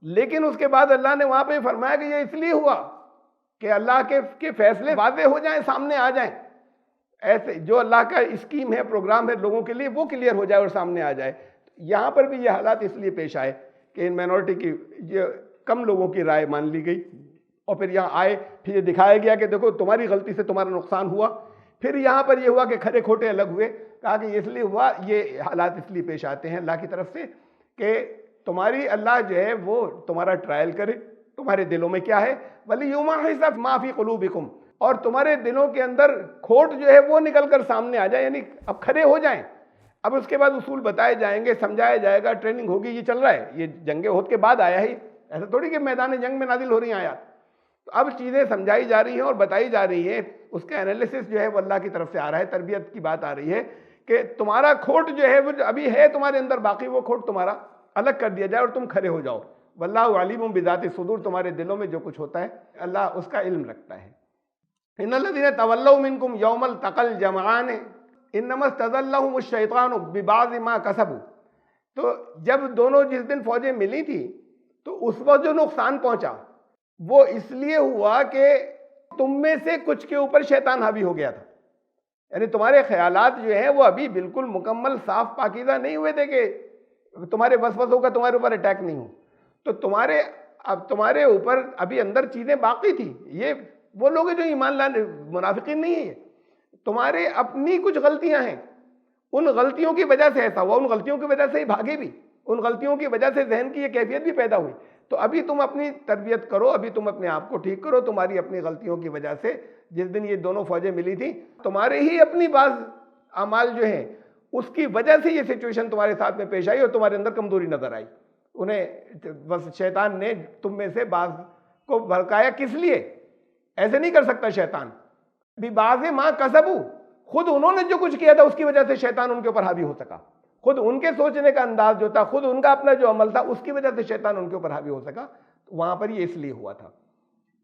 لیکن اس کے بعد اللہ نے وہاں پہ فرمایا کہ یہ اس لیے ہوا کہ اللہ کے فیصلے واضح ہو جائیں، سامنے آ جائیں، ایسے جو اللہ کا اسکیم ہے، پروگرام ہے لوگوں کے لیے، وہ کلیئر ہو جائے اور سامنے آ جائے۔ یہاں پر بھی یہ حالات اس لیے پیش آئے کہ ان مائنورٹی کی یہ کم لوگوں کی رائے مان لی گئی، اور پھر یہاں آئے، پھر یہ دکھایا گیا کہ دیکھو تمہاری غلطی سے تمہارا نقصان ہوا۔ پھر یہاں پر یہ ہوا کہ کھڑے کھوٹے الگ ہوئے، کہا کہ اس لیے ہوا، یہ حالات اس لیے پیش آتے ہیں اللہ کی طرف سے کہ تمہاری اللہ جو ہے وہ تمہارا ٹرائل کرے، تمہارے دلوں میں کیا ہے، وَلِيُمَحِّصَ مَا فِي قُلُوبِكُمْ، اور تمہارے دلوں کے اندر کھوٹ جو ہے وہ نکل کر سامنے آ جائے، یعنی اب کھڑے ہو جائیں۔ اب اس کے بعد اصول بتائے جائیں گے، سمجھایا جائے گا، ٹریننگ ہوگی، یہ چل رہا ہے، یہ جنگ احد کے بعد آیا ہے، ایسا تھوڑی کہ میدان جنگ میں نازل ہو رہی ہیں آیات۔ تو اب چیزیں سمجھائی جا رہی ہیں اور بتائی جا رہی ہیں، اس کا انالیسس جو ہے وہ اللہ کی طرف سے آ رہا ہے، تربیت کی بات آ رہی ہے کہ تمہارا کھوٹ جو ہے وہ ابھی ہے تمہارے اندر باقی، وہ کھوٹ تمہارا الگ کر دیا جائے اور تم کھڑے ہو جاؤ۔ واللہ علیم بذات الصدور، تمہارے دلوں میں جو کچھ ہوتا ہے اللہ اس کا علم رکھتا ہے۔ ان الذین تولوا منکم یوم التقى الجمعان انما استزلهم الشیطان ببعض ما کسبوا، تو جب دونوں جس دن فوجیں ملی تھی تو اس وقت جو نقصان پہنچا وہ اس لیے ہوا کہ تم میں سے کچھ کے اوپر شیطان حاوی ہو گیا تھا، یعنی تمہارے خیالات جو ہیں وہ ابھی بالکل مکمل صاف پاکیزہ نہیں ہوئے تھے کہ تمہارے وسوسوں کا تمہارے اوپر اٹیک نہیں ہو، تو تمہارے اوپر ابھی اندر چیزیں باقی تھی۔ یہ وہ لوگ جو ایمان لانے منافقین نہیں ہیں، تمہارے اپنی کچھ غلطیاں ہیں، ان غلطیوں کی وجہ سے ایسا ہوا، ان غلطیوں کی وجہ سے ہی بھاگے بھی، ان غلطیوں کی وجہ سے ذہن کی یہ کیفیت بھی پیدا ہوئی۔ تو ابھی تم اپنی تربیت کرو، ابھی تم اپنے آپ کو ٹھیک کرو، تمہاری اپنی غلطیوں کی وجہ سے جس دن یہ دونوں فوجیں ملی تھیں تمہارے ہی اپنی بعض اعمال جو ہیں اس کی وجہ سے یہ سچویشن تمہارے ساتھ میں پیش آئی اور تمہارے اندر کمزوری نظر آئی۔ انہیں بس شیطان نے تم میں سے بعض کو بھڑکایا، کس لیے؟ ایسے نہیں کر سکتا شیطان، ببعض ما کسبوا، خود انہوں نے جو کچھ کیا تھا اس کی وجہ سے شیطان ان کے اوپر حاوی ہو سکا، خود ان کے سوچنے کا انداز جو تھا، خود ان کا اپنا جو عمل تھا اس کی وجہ سے شیطان ان کے اوپر حاوی ہو سکا، وہاں پر یہ اس لیے ہوا تھا۔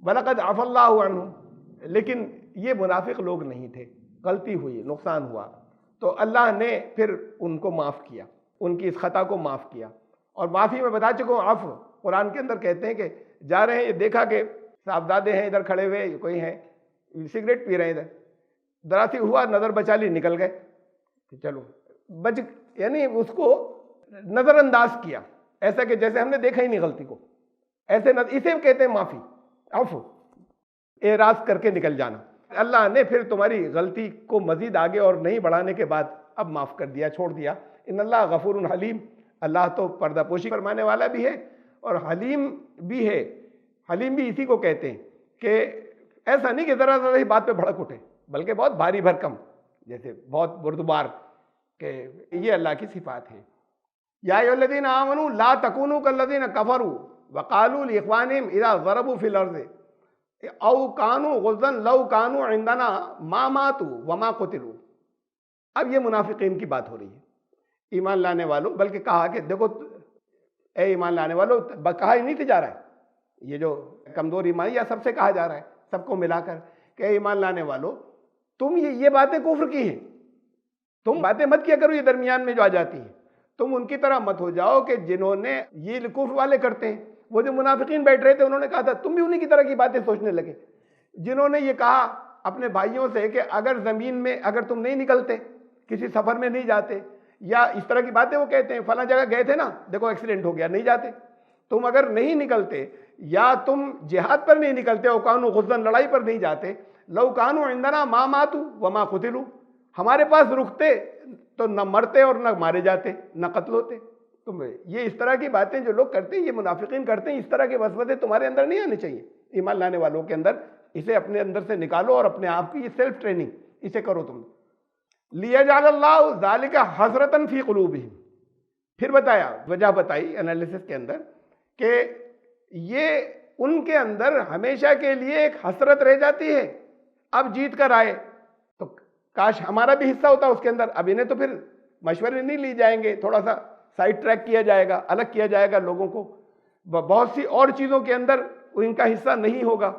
وَلَقَدْ عَفَا اللَّهُ عَنْهُمْ، لیکن یہ منافق لوگ نہیں تھے، غلطی ہوئی، نقصان ہوا، تو اللہ نے پھر ان کو معاف کیا، ان کی اس خطا کو معاف کیا۔ اور معافی میں بتا چکا ہوں، عفو قرآن کے اندر کہتے ہیں کہ جا رہے ہیں، یہ دیکھا کہ صاحبزادے ہیں ادھر کھڑے ہوئے، کوئی ہیں سگریٹ پی رہے ہیں ادھر، ذرا سی ہوا نظر بچا لی، نکل گئے کہ چلو بچ، یعنی اس کو نظر انداز کیا، ایسا کہ جیسے ہم نے دیکھا ہی نہیں غلطی کو، ایسے نہ، اسے کہتے ہیں معافی، عفو، اعراض کر کے نکل جانا۔ اللہ نے پھر تمہاری غلطی کو مزید آگے اور نہیں بڑھانے کے بعد اب معاف کر دیا، چھوڑ دیا۔ ان اللہ غفور حلیم، اللہ تو پردہ پوشی فرمانے والا بھی ہے اور حلیم بھی ہے۔ حلیم بھی اسی کو کہتے ہیں کہ ایسا نہیں کہ ذرا ذرا ہی بات پہ بھڑک اٹھے، بلکہ بہت بھاری بھرکم، جیسے بہت بردبار، کہ یہ اللہ کی صفات ہے۔ یا ایھا الذین آمنوا لا تکونوا کالذین کفروا وقالوا لاخوانہم اذا ضربوا فی الارض او کانوا غزا لو کانوا عندنا ما ماتوا وما قتلوا۔ اب یہ منافقین کی بات ہو رہی ہے۔ ایمان لانے والوں، بلکہ کہا کہ دیکھو اے ایمان لانے والوں، کہا ہی نہیں جا رہا ہے، یہ جو کمزور ایمان یا سب سے کہا جا رہا ہے، سب کو ملا کر کہ اے ایمان لانے والوں، تم یہ باتیں کفر کی ہیں، تم باتیں مت کیا کرو یہ درمیان میں جو آ جاتی ہیں، تم ان کی طرح مت ہو جاؤ کہ جنہوں نے یہ کفر والے کرتے ہیں، وہ جو منافقین بیٹھ رہے تھے انہوں نے کہا تھا تم بھی انہی کی طرح کی باتیں سوچنے لگے، جنہوں نے یہ کہا اپنے بھائیوں سے کہ اگر زمین میں اگر تم نہیں نکلتے، کسی سفر میں نہیں جاتے، یا اس طرح کی باتیں وہ کہتے ہیں، فلاں جگہ گئے تھے نا، دیکھو ایکسیڈنٹ ہو گیا، نہیں جاتے، تم اگر نہیں نکلتے یا تم جہاد پر نہیں نکلتے، او کانوا غزا لڑائی پر نہیں جاتے، لو کانوا عندنا ما ماتوا وما قتلوا، ہمارے پاس رکتے تو نہ مرتے اور نہ مارے جاتے، نہ قتل ہوتے۔ تم یہ اس طرح کی باتیں جو لوگ کرتے ہیں، یہ منافقین کرتے ہیں، اس طرح کے وسوسے تمہارے اندر نہیں آنے چاہیے، ایمان لانے والوں کے اندر اسے اپنے اندر سے نکالو اور اپنے آپ کی یہ سیلف ٹریننگ اسے کرو تم۔ لیجعل اللہ ذالک حسرۃ فی قلوبہم، پھر بتایا، وجہ بتائی انالیسس کے اندر کہ یہ ان کے اندر ہمیشہ کے لیے ایک حسرت رہ جاتی ہے، اب جیت کر آئے تو کاش ہمارا بھی حصہ ہوتا اس کے اندر، اب انہیں تو پھر مشورے نہیں لی جائیں گے، تھوڑا سا سائڈ ٹریک کیا جائے گا، الگ کیا جائے گا لوگوں کو، بہت سی اور چیزوں کے اندر ان کا حصہ نہیں ہوگا،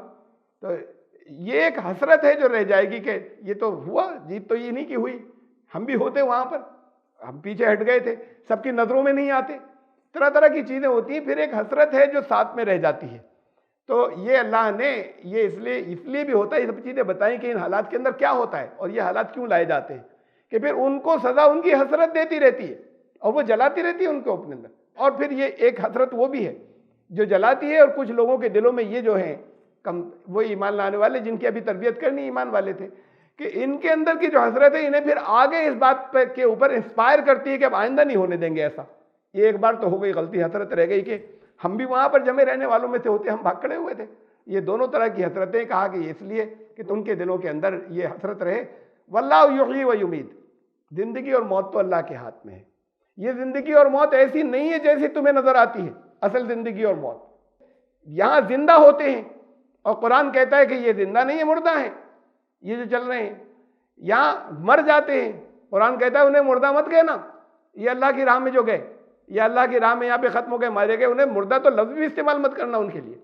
تو یہ ایک حسرت ہے جو رہ جائے گی کہ یہ تو ہوا، جیت تو یہ نہیں کی ہوئی، ہم بھی ہوتے وہاں پر، ہم پیچھے ہٹ گئے تھے، سب کی نظروں میں نہیں آتے، طرح طرح کی چیزیں ہوتی ہیں، پھر ایک حسرت ہے جو ساتھ میں رہ جاتی ہے۔ تو یہ اللہ نے یہ اس لیے بھی ہوتا ہے، یہ سب چیزیں بتائیں کہ ان حالات کے اندر کیا ہوتا ہے اور یہ حالات کیوں لائے جاتے ہیں، کہ پھر ان کو سزا ان کی حسرت دیتی رہتی ہے اور وہ جلاتی رہتی ہے ان کو اپنے اندر، اور پھر یہ ایک حسرت وہ بھی ہے جو جلاتی ہے، اور کچھ لوگوں کے دلوں میں یہ جو ہیں وہ ایمان لانے والے جن کی ابھی تربیت کرنی ایمان والے تھے، کہ ان کے اندر کی جو حسرت ہے انہیں پھر آگے اس بات کے اوپر انسپائر کرتی ہے کہ اب آئندہ نہیں ہونے دیں گے ایسا، یہ ایک بار تو ہو گئی غلطی، حسرت رہ گئی کہ ہم بھی وہاں پر جمے رہنے والوں میں سے ہوتے، ہم بھاگ کھڑے ہوئے تھے، یہ دونوں طرح کی حسرتیں، کہا کہ اس لیے کہ ان کے دلوں کے اندر یہ حسرت رہے۔ واللہ یحیی و یمیت، زندگی اور موت تو اللہ کے ہاتھ میں ہے، یہ زندگی اور موت ایسی نہیں ہے جیسی تمہیں نظر آتی ہے، اصل زندگی اور موت یہاں زندہ ہوتے ہیں، اور قرآن کہتا ہے کہ یہ زندہ نہیں ہے، مردہ ہیں یہ جو چل رہے ہیں، یہاں مر جاتے ہیں، قرآن کہتا ہے انہیں مردہ مت کہنا، یہ اللہ کی راہ میں جو گئے، یہ اللہ کی راہ میں یہاں پہ ختم ہو گئے، مارے گئے، انہیں مردہ تو لفظ بھی استعمال مت کرنا ان کے لیے۔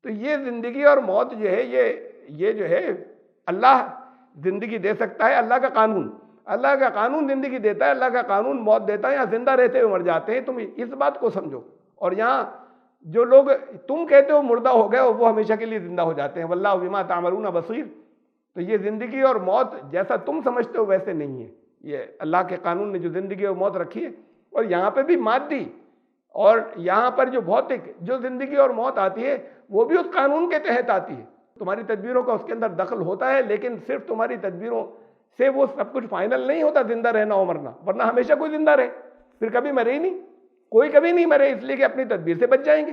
تو یہ زندگی اور موت جو ہے یہ جو ہے اللہ زندگی دے سکتا ہے، اللہ کا قانون، اللہ کا قانون زندگی دیتا ہے، اللہ کا قانون موت دیتا ہے، یہاں زندہ رہتے ہوئے مر جاتے ہیں، تم اس بات کو سمجھو۔ اور یہاں جو لوگ تم کہتے ہو مردہ ہو گئے وہ ہمیشہ کے لیے زندہ ہو جاتے ہیں، واللہ بما تعملون بصیر۔ تو یہ زندگی اور موت جیسا تم سمجھتے ہو ویسے نہیں ہے، یہ اللہ کے قانون نے جو زندگی اور موت رکھی ہے، اور یہاں پہ بھی مادی اور یہاں پر جو بھوتک جو زندگی اور موت آتی ہے وہ بھی اس قانون کے تحت آتی ہے، تمہاری تدبیروں کا اس کے اندر دخل ہوتا ہے، لیکن صرف تمہاری تدبیروں سے وہ سب کچھ فائنل نہیں ہوتا، زندہ رہنا اور مرنا، ورنہ ہمیشہ کوئی زندہ رہے پھر کبھی مرے ہی نہیں، کوئی کبھی نہیں مرے، اس لیے کہ اپنی تدبیر سے بچ جائیں گے،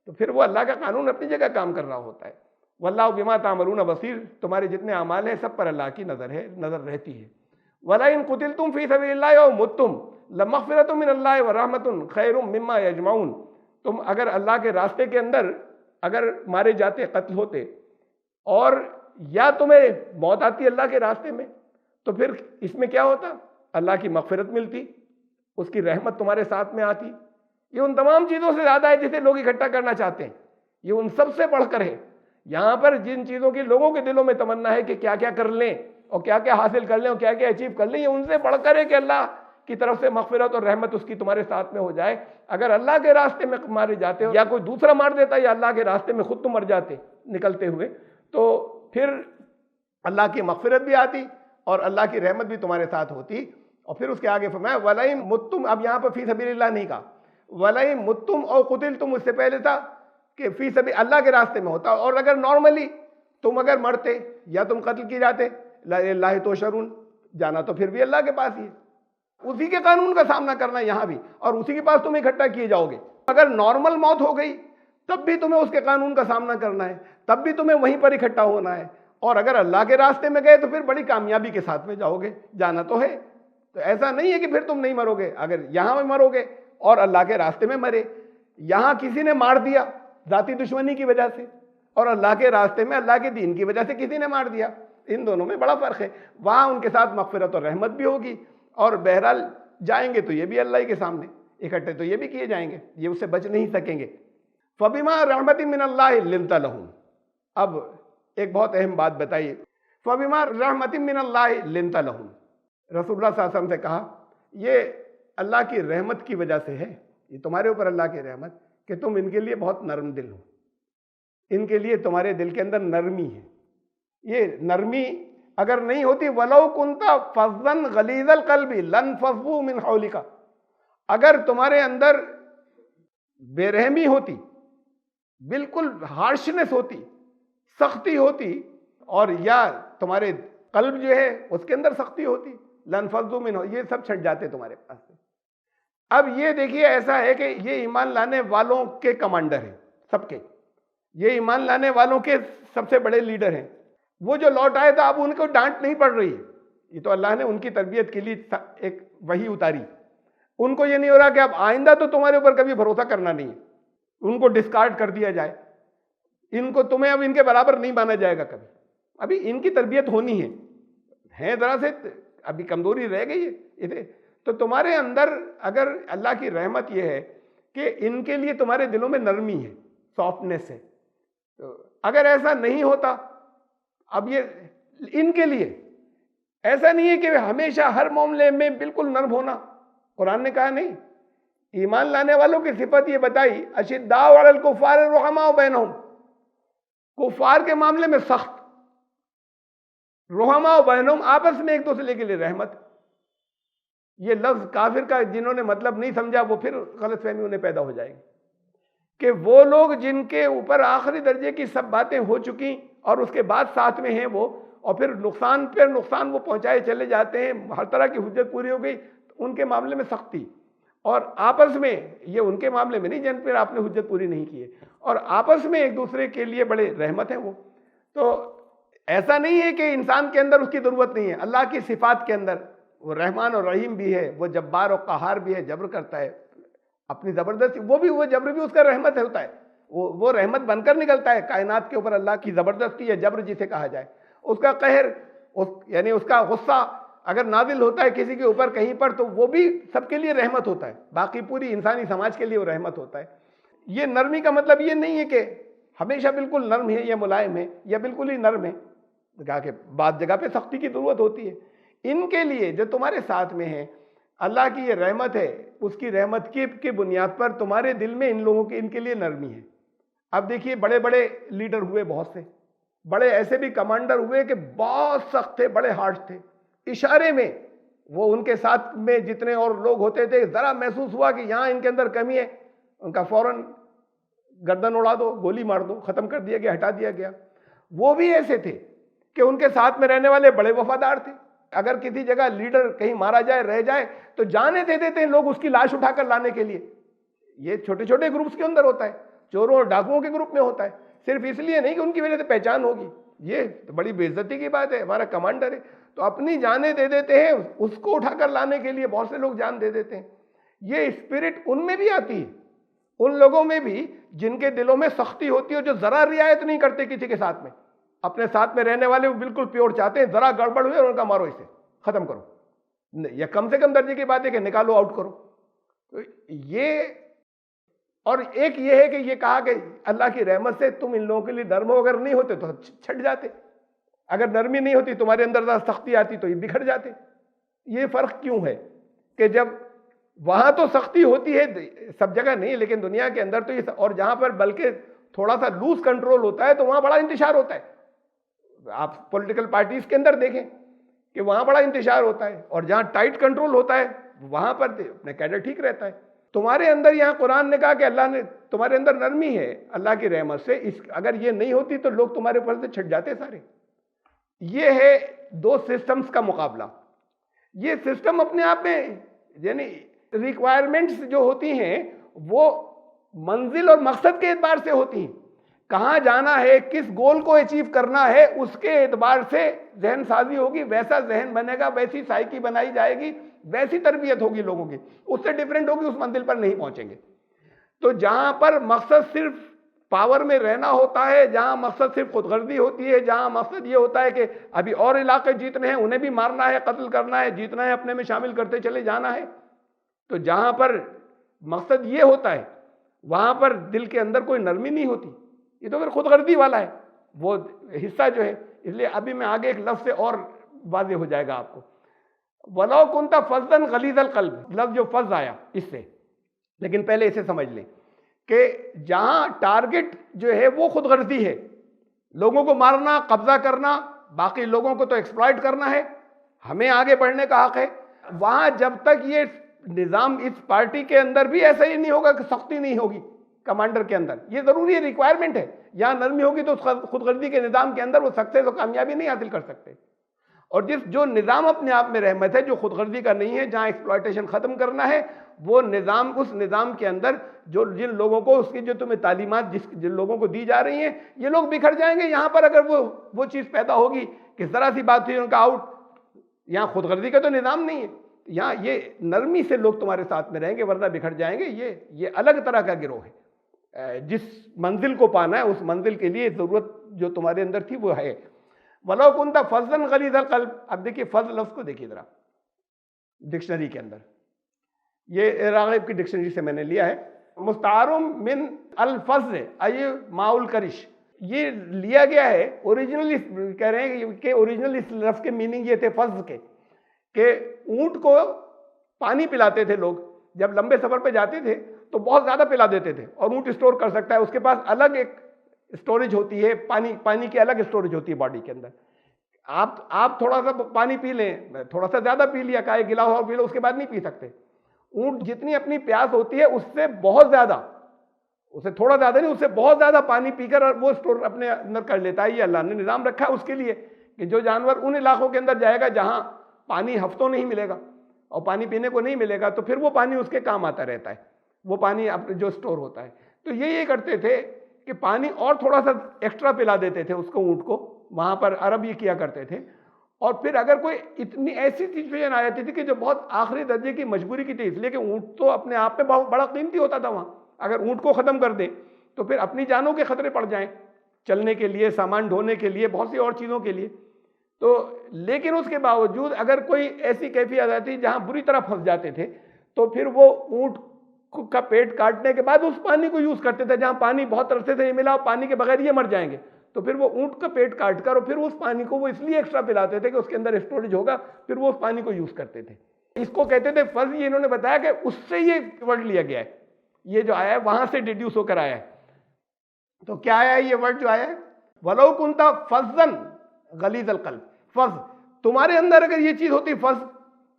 تو پھر وہ اللہ کا قانون اپنی جگہ کام کر رہا ہوتا ہے۔ واللہ بما تعملون بصیر، تمہارے جتنے اعمال ہیں سب پر اللہ کی نظر رہتی ہے۔ وَلَئِن قُتِلْتُمْ فِي سَبِيلِ اللَّهِ أَوْ مُتُّمْ لَمَغْفِرَةٌ مِّنَ اللَّهِ وَرَحْمَةٌ خَيْرٌ مِّمَّا يَجْمَعُونَ، تم اگر اللہ کے راستے کے اندر اگر مارے جاتے، قتل ہوتے، اور یا تمہیں موت آتی اللہ کے راستے میں، تو پھر اس میں کیا ہوتا؟ اللہ کی مغفرت ملتی، اس کی رحمت تمہارے ساتھ میں آتی۔ یہ ان تمام چیزوں سے زیادہ ہے جسے لوگ اکٹھا کرنا چاہتے ہیں، یہ ان سب سے بڑھ کر ہے۔ یہاں پر جن چیزوں کی لوگوں کے دلوں میں تمنا ہے کہ کیا کیا کر لیں اور کیا کیا حاصل کر لیں اور کیا کیا اچیو کر لیں، یہ ان سے بڑھ کر ہے کہ اللہ کی طرف سے مغفرت اور رحمت اس کی تمہارے ساتھ میں ہو جائے۔ اگر اللہ کے راستے میں مارے جاتے ہو یا کوئی دوسرا مار دیتا یا اللہ کے راستے میں خود تم مر جاتے نکلتے ہوئے، تو پھر اللہ کی مغفرت بھی آتی اور اللہ کی رحمت بھی تمہارے ساتھ ہوتی۔ اور پھر اس کے آگے فرمایا وَلَئِن مُتُّمْ، اب یہاں پر فی سبیل اللہ نہیں کہا، وَلَئِن مُتُّمْ أَوْ قُتِلْتُمْ، اس سے پہلے تھا کہ فی سبیل اللہ کے راستے میں ہوتا، اور اگر نارملی تم اگر مرتے یا تم قتل کیے جاتے، اللہ تحشرون، جانا تو پھر بھی اللہ کے پاس ہی ہے، اسی کے قانون کا سامنا کرنا ہے یہاں بھی، اور اسی کے پاس تم اکٹھا کیے جاؤ گے۔ اگر نارمل موت ہو گئی تب بھی تمہیں اس کے قانون کا سامنا کرنا ہے، تب بھی تمہیں وہیں پر اکٹھا ہونا ہے، اور اگر اللہ کے راستے میں گئے تو پھر بڑی کامیابی کے ساتھ میں جاؤ گے، جانا تو ہے۔ تو ایسا نہیں ہے کہ پھر تم نہیں مرو گے، اگر یہاں میں مرو گے اور اللہ کے راستے میں مرے، یہاں کسی نے مار دیا ذاتی دشمنی کی وجہ سے، اور اللہ کے راستے میں اللہ کے دین کی وجہ سے کسی نے مار دیا، ان دونوں میں بڑا فرق ہے۔ وہاں ان کے ساتھ مغفرت اور رحمت بھی ہوگی، اور بہرحال جائیں گے تو یہ بھی اللہ ہی کے سامنے، اکٹھے تو یہ بھی کیے جائیں گے، یہ اس سے بچ نہیں سکیں گے۔ فَبِمَا رَحْمَةٍ مِّنَ اللَّهِ لِنْتَ لَهُمْ، اب ایک بہت اہم بات بتائیے، فَبِمَا رَحْمَةٍ مِّنَ اللَّهِ لِنْتَ لَهُمْ، رسول اللہ صلی اللہ علیہ وسلم سے کہا یہ اللہ کی رحمت کی وجہ سے ہے، یہ تمہارے اوپر اللہ کی رحمت کہ تم ان کے لیے بہت نرم دل ہو، ان کے لیے تمہارے دل کے اندر نرمی ہے۔ یہ نرمی اگر نہیں ہوتی، وَلَوْ كُنْتَ فَظًّا غَلِيظَ الْقَلْبِ لَانفَضُّوا مِنْ حَوْلِكَ، اگر تمہارے اندر بے رحمی ہوتی، بالکل ہارشنس ہوتی، سختی ہوتی، اور یا تمہارے قلب جو ہے اس کے اندر سختی ہوتی، لَانفَضُّوا مِنْ، یہ سب چھٹ جاتے تمہارے پاس سے۔ اب یہ دیکھیے ایسا ہے کہ یہ ایمان لانے والوں کے کمانڈر ہیں، سب کے، یہ ایمان لانے والوں کے سب سے بڑے لیڈر ہیں۔ وہ جو لوٹ آئے تھا اب ان کو ڈانٹ نہیں پڑ رہی ہے، یہ تو اللہ نے ان کی تربیت کے لیے ایک وحی اتاری، ان کو یہ نہیں ہو رہا کہ اب آئندہ تو تمہارے اوپر کبھی بھروسہ کرنا نہیں ہے، ان کو ڈسکارڈ کر دیا جائے، ان کو تمہیں اب ان کے برابر نہیں مانا جائے گا کبھی۔ ابھی ان کی تربیت ہونی ہے ذرا سے ابھی کمزوری رہ گئی ہے، تو تمہارے اندر اگر اللہ کی رحمت یہ ہے کہ ان کے لیے تمہارے دلوں میں نرمی ہے، سافٹنس ہے، تو اگر ایسا نہیں ہوتا، اب یہ ان کے لیے ایسا نہیں ہے کہ ہمیشہ ہر معاملے میں بالکل نرم ہونا، قرآن نے کہا نہیں، ایمان لانے والوں کی صفت یہ بتائی، اشداء علی الکفار رحماء بینہم، کفار کے معاملے میں سخت، رحماء بینہم، آپس میں ایک دوسرے کے لیے رحمت۔ یہ لفظ کافر کا جنہوں نے مطلب نہیں سمجھا وہ پھر غلط فہمی انہیں پیدا ہو جائے گی کہ وہ لوگ جن کے اوپر آخری درجے کی سب باتیں ہو چکی اور اس کے بعد ساتھ میں ہیں وہ، اور پھر نقصان پر نقصان وہ پہنچائے چلے جاتے ہیں، ہر طرح کی حجت پوری ہو گئی، ان کے معاملے میں سختی، اور آپس میں یہ ان کے معاملے میں نہیں جن پر آپ نے حجت پوری نہیں کی ہے، اور آپس میں ایک دوسرے کے لیے بڑے رحمت ہیں وہ۔ تو ایسا نہیں ہے کہ انسان کے اندر اس کی ضرورت نہیں ہے، اللہ کی صفات کے اندر وہ رحمان اور رحیم بھی ہے، وہ جبار اور قہار بھی ہے، جبر کرتا ہے اپنی زبردستی، وہ جبر بھی اس کا رحمت ہوتا ہے، وہ رحمت بن کر نکلتا ہے کائنات کے اوپر، اللہ کی زبردستی یا جبر جسے کہا جائے، اس کا قہر، یعنی اس کا غصہ اگر نازل ہوتا ہے کسی کے اوپر کہیں پر تو وہ بھی سب کے لیے رحمت ہوتا ہے، باقی پوری انسانی سماج کے لیے وہ رحمت ہوتا ہے۔ یہ نرمی کا مطلب یہ نہیں ہے کہ ہمیشہ بالکل نرم ہے یا ملائم ہے یا بالکل ہی نرم ہے، کہا کہ بعض جگہ پہ سختی کی ضرورت ہوتی ہے۔ ان کے لیے جو تمہارے ساتھ میں ہیں، اللہ کی یہ رحمت ہے، اس کی رحمت کی بنیاد پر تمہارے دل میں ان لوگوں کی ان کے لیے نرمی ہے۔ اب دیکھیے بڑے بڑے لیڈر ہوئے، بہت سے بڑے ایسے بھی کمانڈر ہوئے کہ بہت سخت تھے، بڑے ہارش تھے، اشارے میں وہ ان کے ساتھ میں جتنے اور لوگ ہوتے تھے، ذرا محسوس ہوا کہ یہاں ان کے اندر کمی ہے، ان کا فوراً گردن اڑا دو، گولی مار دو، ختم کر دیا گیا، ہٹا دیا گیا۔ وہ بھی ایسے تھے کہ ان کے ساتھ میں رہنے والے بڑے وفادار تھے، اگر کسی جگہ لیڈر کہیں مارا جائے رہ جائے تو جانے دے دیتے ہیں لوگ اس کی لاش اٹھا کر لانے کے لیے۔ یہ چھوٹے چھوٹے گروپس کے اندر ہوتا ہے، چوروں اور ڈاکوؤں کے گروپ میں ہوتا ہے، صرف اس لیے نہیں کہ ان کی وجہ سے پہچان ہوگی، یہ تو بڑی بے عزتی کی بات ہے، ہمارا کمانڈر ہے تو اپنی جانیں دے دیتے ہیں، اس کو اٹھا کر لانے کے لیے بہت سے لوگ جان دے دیتے ہیں۔ یہ اسپرٹ ان میں بھی آتی ہے، ان لوگوں میں بھی جن کے دلوں میں سختی ہوتی ہے، جو ذرا رعایت نہیں کرتے کسی کے ساتھ میں، اپنے ساتھ میں رہنے والے وہ بالکل پیور چاہتے ہیں، ذرا گڑبڑ ہوئے اور ان کا مارو، اسے ختم کرو، یا کم سے کم درجے کی بات ہے کہ نکالو، آؤٹ کرو۔ تو یہ، اور ایک یہ ہے کہ یہ کہا کہ اللہ کی رحمت سے تم ان لوگوں کے لیے نرم اگر نہیں ہوتے تو چھٹ جاتے، اگر نرمی نہیں ہوتی تمہارے اندر سختی آتی تو یہ بکھر جاتے۔ یہ فرق کیوں ہے کہ جب وہاں تو سختی ہوتی ہے، سب جگہ نہیں لیکن دنیا کے اندر تو یہ، اور جہاں پر بلکہ تھوڑا سا لوز کنٹرول ہوتا ہے تو وہاں بڑا انتشار ہوتا ہے۔ آپ پولیٹیکل پارٹیز کے اندر دیکھیں کہ وہاں بڑا انتشار ہوتا ہے، اور جہاں ٹائٹ کنٹرول ہوتا ہے وہاں پر اپنے کیڈر ٹھیک رہتا ہے۔ تمہارے اندر یہاں قرآن نے کہا کہ اللہ نے تمہارے اندر نرمی ہے اللہ کی رحمت سے، اگر یہ نہیں ہوتی تو لوگ تمہارے اوپر سے چھٹ جاتے سارے۔ یہ ہے دو سسٹمز کا مقابلہ۔ یہ سسٹم اپنے آپ میں یعنی ریکوائرمنٹس جو ہوتی ہیں وہ منزل اور مقصد کے اعتبار سے ہوتی ہیں، کہاں جانا ہے، کس گول کو اچیو کرنا ہے، اس کے اعتبار سے ذہن سازی ہوگی، ویسا ذہن بنے گا، ویسی سائیکی بنائی جائے گی، ویسی تربیت ہوگی لوگوں کی، اس سے ڈیفرنٹ ہوگی، اس منزل پر نہیں پہنچیں گے۔ تو جہاں پر مقصد صرف پاور میں رہنا ہوتا ہے، جہاں مقصد صرف خود غرضی ہوتی ہے، جہاں مقصد یہ ہوتا ہے کہ ابھی اور علاقے جیتنے ہیں، انہیں بھی مارنا ہے، قتل کرنا ہے، جیتنا ہے، اپنے میں شامل کرتے چلے جانا ہے، تو جہاں پر مقصد یہ ہوتا ہے وہاں پر دل کے اندر کوئی نرمی نہیں ہوتی، یہ تو پھر خود غرضی والا ہے وہ حصہ جو ہے۔ اس لیے ابھی میں آگے ایک لفظ سے اور واضح ہو جائے گا آپ کو، وَلَوْ كُنْتَ فَظًّا غَلِيظَ الْقَلْبِ، لفظ جو فظ آیا اس سے، لیکن پہلے اسے سمجھ لیں کہ جہاں ٹارگٹ جو ہے وہ خود غرضی ہے، لوگوں کو مارنا، قبضہ کرنا، باقی لوگوں کو تو ایکسپلائٹ کرنا ہے، ہمیں آگے بڑھنے کا حق ہے، وہاں جب تک یہ نظام اس پارٹی کے اندر بھی ایسا ہی نہیں ہوگا کہ سختی نہیں ہوگی کمانڈر کے اندر، یہ ضروری ہے، ریکوائرمنٹ ہے، یہاں نرمی ہوگی تو خود غرضی کے نظام کے اندر وہ سکسیس و کامیابی نہیں حاصل کر سکتے۔ اور جو نظام اپنے آپ میں رحمت ہے، جو خود غرضی کا نہیں ہے، جہاں ایکسپلائٹیشن ختم کرنا ہے، وہ نظام، اس نظام کے اندر جن لوگوں کو اس کی جو تمہیں تعلیمات جن لوگوں کو دی جا رہی ہیں، یہ لوگ بکھر جائیں گے۔ یہاں پر اگر وہ چیز پیدا ہوگی کہ ذرا سی بات ہوئی ان کا آؤٹ، یہاں خود غرضی کا تو نظام نہیں ہے، یہاں یہ نرمی سے لوگ تمہارے ساتھ میں رہیں گے، ورنہ بکھر جائیں گے۔ یہ الگ طرح کا گروہ ہے، جس منزل کو پانا ہے اس منزل کے لیے ضرورت جو تمہارے اندر تھی وہ ہے۔ وَلَوْ كُنْتَ فَظًّا غَلِيظَ الْقَلْبِ، اب دیکھیے فظ لفظ کو دیکھیے ذرا ڈکشنری کے اندر، یہ راغب کی ڈکشنری سے میں نے لیا ہے، مستعار من الفظ ای ماء الکرش، یہ لیا گیا ہے اوریجنل، کہہ رہے ہیں کہ اوریجنل اس لفظ کے میننگ یہ تھے فظ کے کہ اونٹ کو پانی پلاتے تھے لوگ، جب لمبے سفر پہ جاتے تھے تو بہت زیادہ پلا دیتے تھے، اور اونٹ اسٹور کر سکتا ہے، اس کے پاس الگ ایک اسٹوریج ہوتی ہے، پانی کی الگ اسٹوریج ہوتی ہے باڈی کے اندر۔ آپ تھوڑا سا پانی پی لیں، تھوڑا سا زیادہ پی لیا، کا ایک گلاس اور پی لو، اس کے بعد نہیں پی سکتے۔ اونٹ جتنی اپنی پیاس ہوتی ہے اس سے بہت زیادہ، اسے تھوڑا زیادہ نہیں، اس سے بہت زیادہ پانی پی کر وہ اسٹور اپنے اندر کر لیتا ہے۔ یہ اللہ نے نظام رکھا ہے اس کے لیے کہ جو جانور ان علاقوں کے اندر جائے گا جہاں پانی ہفتوں نہیں ملے گا اور پانی پینے کو نہیں ملے گا، تو پھر وہ پانی اس کے کام آتا رہتا ہے، وہ پانی جو اسٹور ہوتا ہے۔ تو یہ کرتے تھے کہ پانی اور تھوڑا سا ایکسٹرا پلا دیتے تھے اس کو، اونٹ کو، وہاں پر عرب یہ کیا کرتے تھے۔ اور پھر اگر کوئی اتنی ایسی سچویشن آ جاتی تھی کہ جو بہت آخری درجے کی مجبوری کی تھی، اس لیے کہ اونٹ تو اپنے آپ میں بہت بڑا قیمتی ہوتا تھا وہاں، اگر اونٹ کو ختم کر دیں تو پھر اپنی جانوں کے خطرے پڑ جائیں، چلنے کے لیے، سامان ڈھونے کے لیے، بہت سی اور چیزوں کے لیے۔ تو لیکن اس کے باوجود اگر کوئی ایسی کیفیت آتی جہاں بری طرح پھنس جاتے تھے تو پھر وہ اونٹ کا پیٹ کاٹنے کے بعد اس پانی کو یوز کرتے تھے، جہاں پانی بہت عرصے سے نہیں ملا اور پانی کے بغیر یہ مر جائیں گے، تو پھر وہ اونٹ کا پیٹ کاٹ کر اور پھر اس پانی کو وہ اس لیے ایکسٹرا پلاتے تھے کہ اس کے اندر اسٹوریج ہوگا، پھر وہ اس پانی کو یوز کرتے تھے۔ اس کو کہتے تھے فظ، یہ انہوں نے بتایا کہ اس سے یہ ورڈ لیا گیا ہے، یہ جو آیا ہے وہاں سے ڈیڈیوس ہو کر آیا ہے۔ تو کیا آیا ہے یہ ورڈ جو آیا ہے؟ وَلَوْ كُنْتَ فَظًّا غَلِيظَ الْقَلْبِ، فظ، تمہارے اندر اگر یہ چیز ہوتی فظ،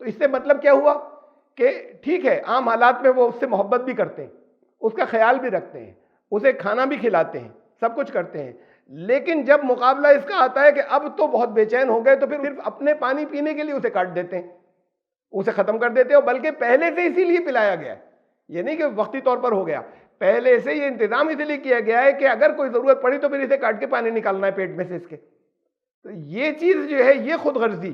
تو اس سے مطلب کیا ہوا کہ ٹھیک ہے عام حالات میں وہ اس سے محبت بھی کرتے ہیں، اس کا خیال بھی رکھتے ہیں، اسے کھانا بھی کھلاتے ہیں، سب کچھ کرتے ہیں، لیکن جب مقابلہ اس کا آتا ہے کہ اب تو بہت بے چین ہو گئے تو پھر صرف اپنے پانی پینے کے لیے اسے کاٹ دیتے ہیں، اسے ختم کر دیتے ہیں، بلکہ پہلے سے اسی لیے پلایا گیا ہے، یہ نہیں کہ وقتی طور پر ہو گیا، پہلے سے یہ انتظام اس لیے کیا گیا ہے کہ اگر کوئی ضرورت پڑی تو پھر اسے کاٹ کے پانی نکالنا ہے پیٹ میں سے اس کے۔ تو یہ چیز جو ہے یہ خود غرضی،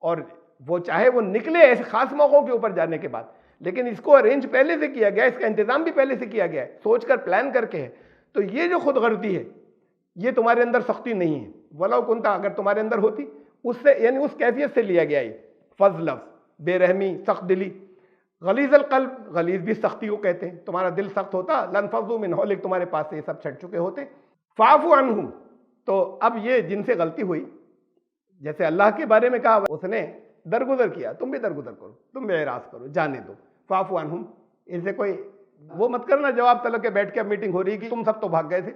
اور وہ چاہے وہ نکلے ایسے خاص موقعوں کے اوپر جانے کے بعد، لیکن اس کو ارینج پہلے سے کیا گیا ہے، اس کا انتظام بھی پہلے سے کیا گیا ہے، سوچ کر پلان کر کے ہے۔ تو یہ جو خود غرضی ہے یہ تمہارے اندر سختی نہیں ہے، وَلَوْ كُنْتَ، اگر تمہارے اندر ہوتی، اس سے یعنی اس کیفیت سے لیا گیا یہ فظ لفظ، بے رحمی، سخت دلی۔ غلیظ القلب، غلیظ بھی سختی کو کہتے ہیں، تمہارا دل سخت ہوتا، لَانفَضُّوا مِنْ حَوْلِكَ، تمہارے پاس سے یہ سب چھٹ چکے ہوتے۔ فَاعْفُ عَنْهُمْ، تو اب یہ جن سے غلطی ہوئی، جیسے اللہ کے بارے میں کہا اس نے درگزر کیا، تم بھی درگزر کرو، تم بھی اعراض کرو، جانے دو۔ فَاعْفُ عَنْهُمْ، ان سے کوئی وہ مت کرنا جواب طلب کے بیٹھ کے میٹنگ ہو رہی کہ تم سب تو بھاگ گئے تھے،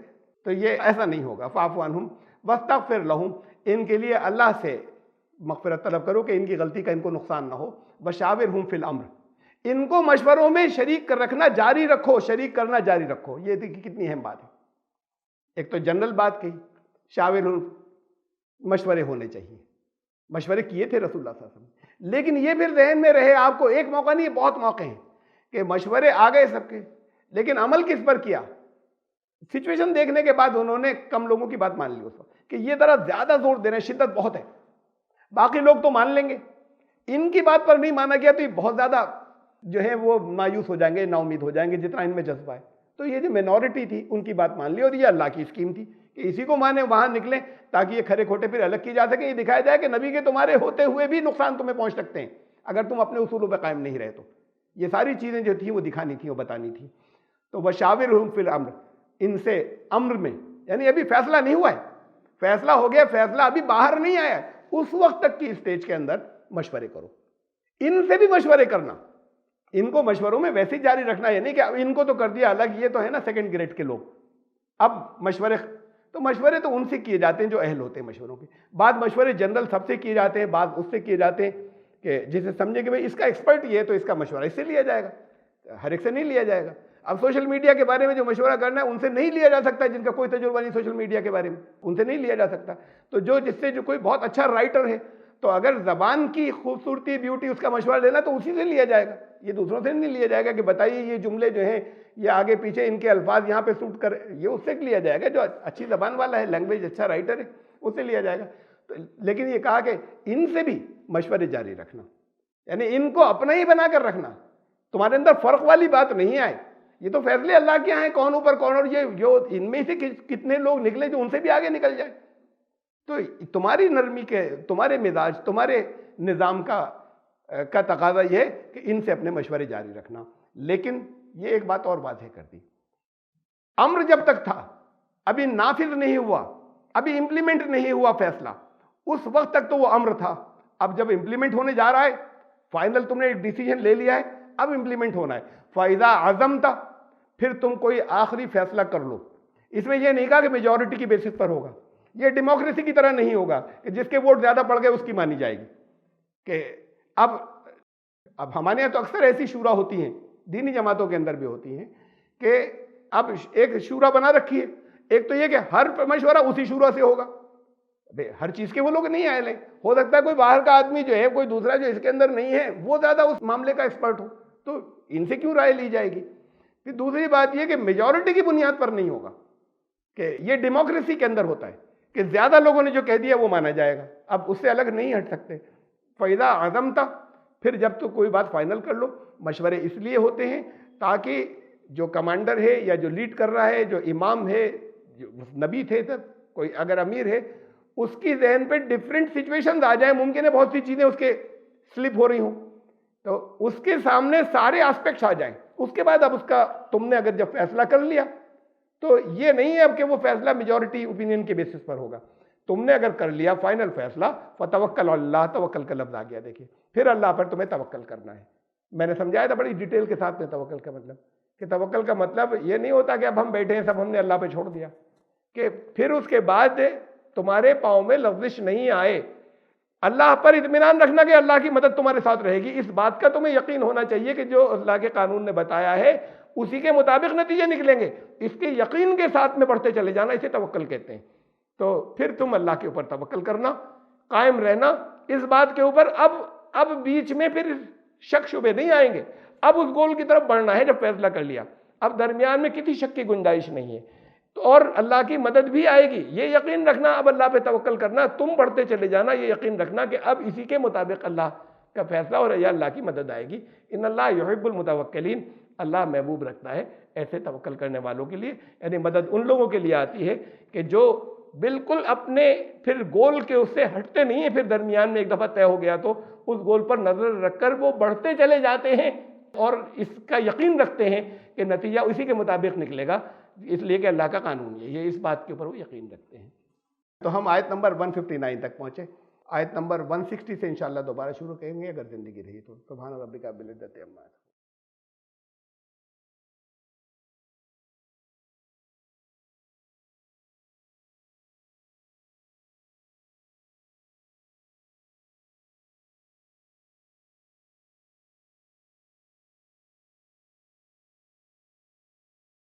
تو یہ ایسا نہیں ہوگا۔ فَاعْفُ عَنْهُمْ وَاسْتَغْفِرْ لَهُمْ، ان کے لیے اللہ سے مغفرت طلب کرو کہ ان کی غلطی کا ان کو نقصان نہ ہو۔ وَشَاوِرْهُمْ فِي الْأَمْرِ، ان کو مشوروں میں شریک کر رکھنا جاری رکھو، شریک کرنا جاری رکھو. یہ دیکھیے کتنی اہم بات ہے. ایک تو جنرل بات کہی، شاورون، مشورے ہونے چاہیے. مشورے کیے تھے رسول اللہ صلی اللہ علیہ وسلم، لیکن یہ پھر ذہن میں رہے آپ کو، ایک موقع نہیں بہت موقع ہیں کہ مشورے آ گئے سب کے، لیکن عمل کس پر کیا؟ سچویشن دیکھنے کے بعد انہوں نے کم لوگوں کی بات مان لی اس وقت کہ یہ ذرا زیادہ زور دے رہے ہیں، شدت بہت ہے، باقی لوگ تو مان لیں گے، ان کی بات پر نہیں مانا گیا تو یہ بہت زیادہ جو ہے وہ مایوس ہو جائیں گے، نا امید ہو جائیں گے جتنا ان میں جذبہ ہے. تو یہ جو مینورٹی تھی ان کی بات مان لی، اور یہ اللہ کی اسکیم تھی کہ اسی کو مانے وہاں نکلیں تاکہ یہ کھرے کھوٹے پھر الگ کی جا سکیں، یہ دکھایا جائے کہ نبی کے تمہارے ہوتے ہوئے بھی نقصان تمہیں پہنچ سکتے ہیں اگر تم اپنے اصولوں پہ قائم نہیں رہے. تو یہ ساری چیزیں جو تھیں وہ دکھانی تھیں، وہ بتانی تھیں. تو وشاورہم فی الامر، ان سے امر میں، یعنی ابھی فیصلہ نہیں ہوا ہے، فیصلہ ہو گیا، فیصلہ ابھی باہر نہیں آیا ہے، اس وقت تک کی اسٹیج کے اندر مشورے کرو. ان سے بھی مشورے کرنا، ان کو مشوروں میں ویسے ہی جاری رکھنا، یہ نہیں کہ ان کو تو کر دیا الگ، یہ تو ہے نا سیکنڈ گریڈ کے لوگ. اب مشورے تو ان سے کیے جاتے ہیں جو اہل ہوتے ہیں مشوروں کے. بعض مشورے جنرل سب سے کیے جاتے ہیں، بعض اس سے کیے جاتے ہیں کہ جسے سمجھے کہ بھئی اس کا ایکسپرٹ یہ ہے تو اس کا مشورہ اس سے لیا جائے گا، ہر ایک سے نہیں لیا جائے گا. اب سوشل میڈیا کے بارے میں جو مشورہ کرنا ہے ان سے نہیں لیا جا سکتا، جن کا کوئی تجربہ نہیں سوشل میڈیا کے بارے میں، ان سے نہیں لیا جا سکتا. تو جس سے جو کوئی بہت اچھا رائٹر ہے تو اگر زبان کی خوبصورتی، بیوٹی، اس کا مشورہ لینا تو اسی سے لیا جائے گا، یہ دوسروں سے نہیں لیا جائے گا کہ بتائیے یہ جملے جو ہیں یہ آگے پیچھے ان کے الفاظ یہاں پہ سوٹ کر، یہ اس سے لیا جائے گا جو اچھی زبان والا ہے، لینگویج اچھا رائٹر ہے، اس سے لیا جائے گا. لیکن یہ کہا کہ ان سے بھی مشورے جاری رکھنا، یعنی ان کو اپنا ہی بنا کر رکھنا، تمہارے اندر فرق والی بات نہیں آئے. یہ تو فیصلے اللہ کے ہیں کون اوپر کون، اور یہ جو ان میں سے کتنے لوگ نکلے جو ان سے بھی آگے نکل جائے. تو تمہاری نرمی کے، تمہارے مزاج، تمہارے نظام کا تقاضا یہ ہے کہ ان سے اپنے مشورے جاری رکھنا. لیکن یہ ایک بات اور واضح کر دی، امر جب تک تھا، ابھی نافذ نہیں ہوا، ابھی امپلیمنٹ نہیں ہوا فیصلہ، اس وقت تک تو وہ امر تھا. اب جب امپلیمنٹ ہونے جا رہا ہے، فائنل تم نے ایک ڈیسیجن لے لیا ہے، اب امپلیمنٹ ہونا ہے. فَإِذَا عَزَمْتَ، پھر تم کوئی آخری فیصلہ کر لو. اس میں یہ نہیں کہا کہ میجورٹی کی بیسس پر ہوگا، یہ ڈیموکریسی کی طرح نہیں ہوگا کہ جس کے ووٹ زیادہ پڑ گئے اس کی مانی جائے گی. کہ اب ہمارے یہاں تو اکثر ایسی شورا ہوتی ہیں، دینی جماعتوں کے اندر بھی ہوتی ہیں، کہ اب ایک شورا بنا رکھی ہے، ایک تو یہ کہ ہر مشورہ اسی شورا سے ہوگا. ہر چیز کے وہ لوگ نہیں آئے لیں، ہو سکتا ہے کوئی باہر کا آدمی جو ہے، کوئی دوسرا جو اس کے اندر نہیں ہے، وہ زیادہ اس معاملے کا ایکسپرٹ ہو، تو ان سے کیوں رائے لی جائے گی. پھر دوسری بات یہ کہ میجورٹی کی بنیاد پر نہیں ہوگا، کہ یہ ڈیموکریسی کے اندر ہوتا ہے کہ زیادہ لوگوں نے جو کہہ دیا وہ مانا جائے گا، اب اس سے الگ نہیں ہٹ سکتے. فَإِذَا عَزَمْتَ، پھر جب تو کوئی بات فائنل کر لو. مشورے اس لیے ہوتے ہیں تاکہ جو کمانڈر ہے یا جو لیڈ کر رہا ہے، جو امام ہے، جو نبی تھے تب، کوئی اگر امیر ہے، اس کی ذہن پہ ڈیفرنٹ سچویشنز آ جائیں، ممکن ہے بہت سی چیزیں اس کے سلپ ہو رہی ہوں، تو اس کے سامنے سارے آسپیکٹس آ جائیں. اس کے بعد اب اس کا تم نے اگر جب فیصلہ کر لیا تو یہ نہیں ہے اب کہ وہ فیصلہ میجورٹی اوپینین کے بیسس پر ہوگا. تم نے اگر کر لیا فائنل فیصلہ، فَتَوَكَّلْ عَلَى اللَّهِ، توکل کا لفظ آ گیا. دیکھیے پھر اللہ پر تمہیں توکل کرنا ہے. میں نے سمجھایا تھا بڑی ڈیٹیل کے ساتھ میں توکل کا مطلب، کہ توکل کا مطلب یہ نہیں ہوتا کہ اب ہم بیٹھے ہیں سب ہم نے اللہ پہ چھوڑ دیا، کہ پھر اس کے بعد تمہارے پاؤں میں لغزش نہیں آئے، اللہ پر اطمینان رکھنا کہ اللہ کی مدد تمہارے ساتھ رہے گی. اس بات کا تمہیں یقین ہونا چاہیے کہ جو اللہ کے قانون نے بتایا ہے اسی کے مطابق نتیجے نکلیں گے. اس کے یقین کے ساتھ میں بڑھتے چلے جانا، اسے توکل کہتے ہیں. تو پھر تم اللہ کے اوپر توکل کرنا، قائم رہنا اس بات کے اوپر. اب بیچ میں پھر شک شبے نہیں آئیں گے، اب اس گول کی طرف بڑھنا ہے جب فیصلہ کر لیا. اب درمیان میں کسی شک کی گنجائش نہیں ہے، تو اور اللہ کی مدد بھی آئے گی، یہ یقین رکھنا. اب اللہ پہ توکل کرنا، تم بڑھتے چلے جانا، یہ یقین رکھنا کہ اب اسی کے مطابق اللہ کا فیصلہ اور یا اللہ کی مدد آئے گی. ان اللہ یحب المتوکلین، اللہ محبوب رکھتا ہے ایسے توکل کرنے والوں کے لیے. یعنی مدد ان لوگوں کے لیے آتی ہے کہ جو بالکل اپنے پھر گول کے اس سے ہٹتے نہیں ہیں، پھر درمیان میں ایک دفعہ طے ہو گیا تو اس گول پر نظر رکھ کر وہ بڑھتے چلے جاتے ہیں اور اس کا یقین رکھتے ہیں کہ نتیجہ اسی کے مطابق نکلے گا، اس لیے کہ اللہ کا قانون ہے. یہ اس بات کے اوپر وہ یقین رکھتے ہیں. تو ہم آیت نمبر 159 تک پہنچے. آیت نمبر 160 سے انشاءاللہ دوبارہ شروع کریں گے اگر زندگی رہی تو. سبحان ربک رب العزت عما یصفون.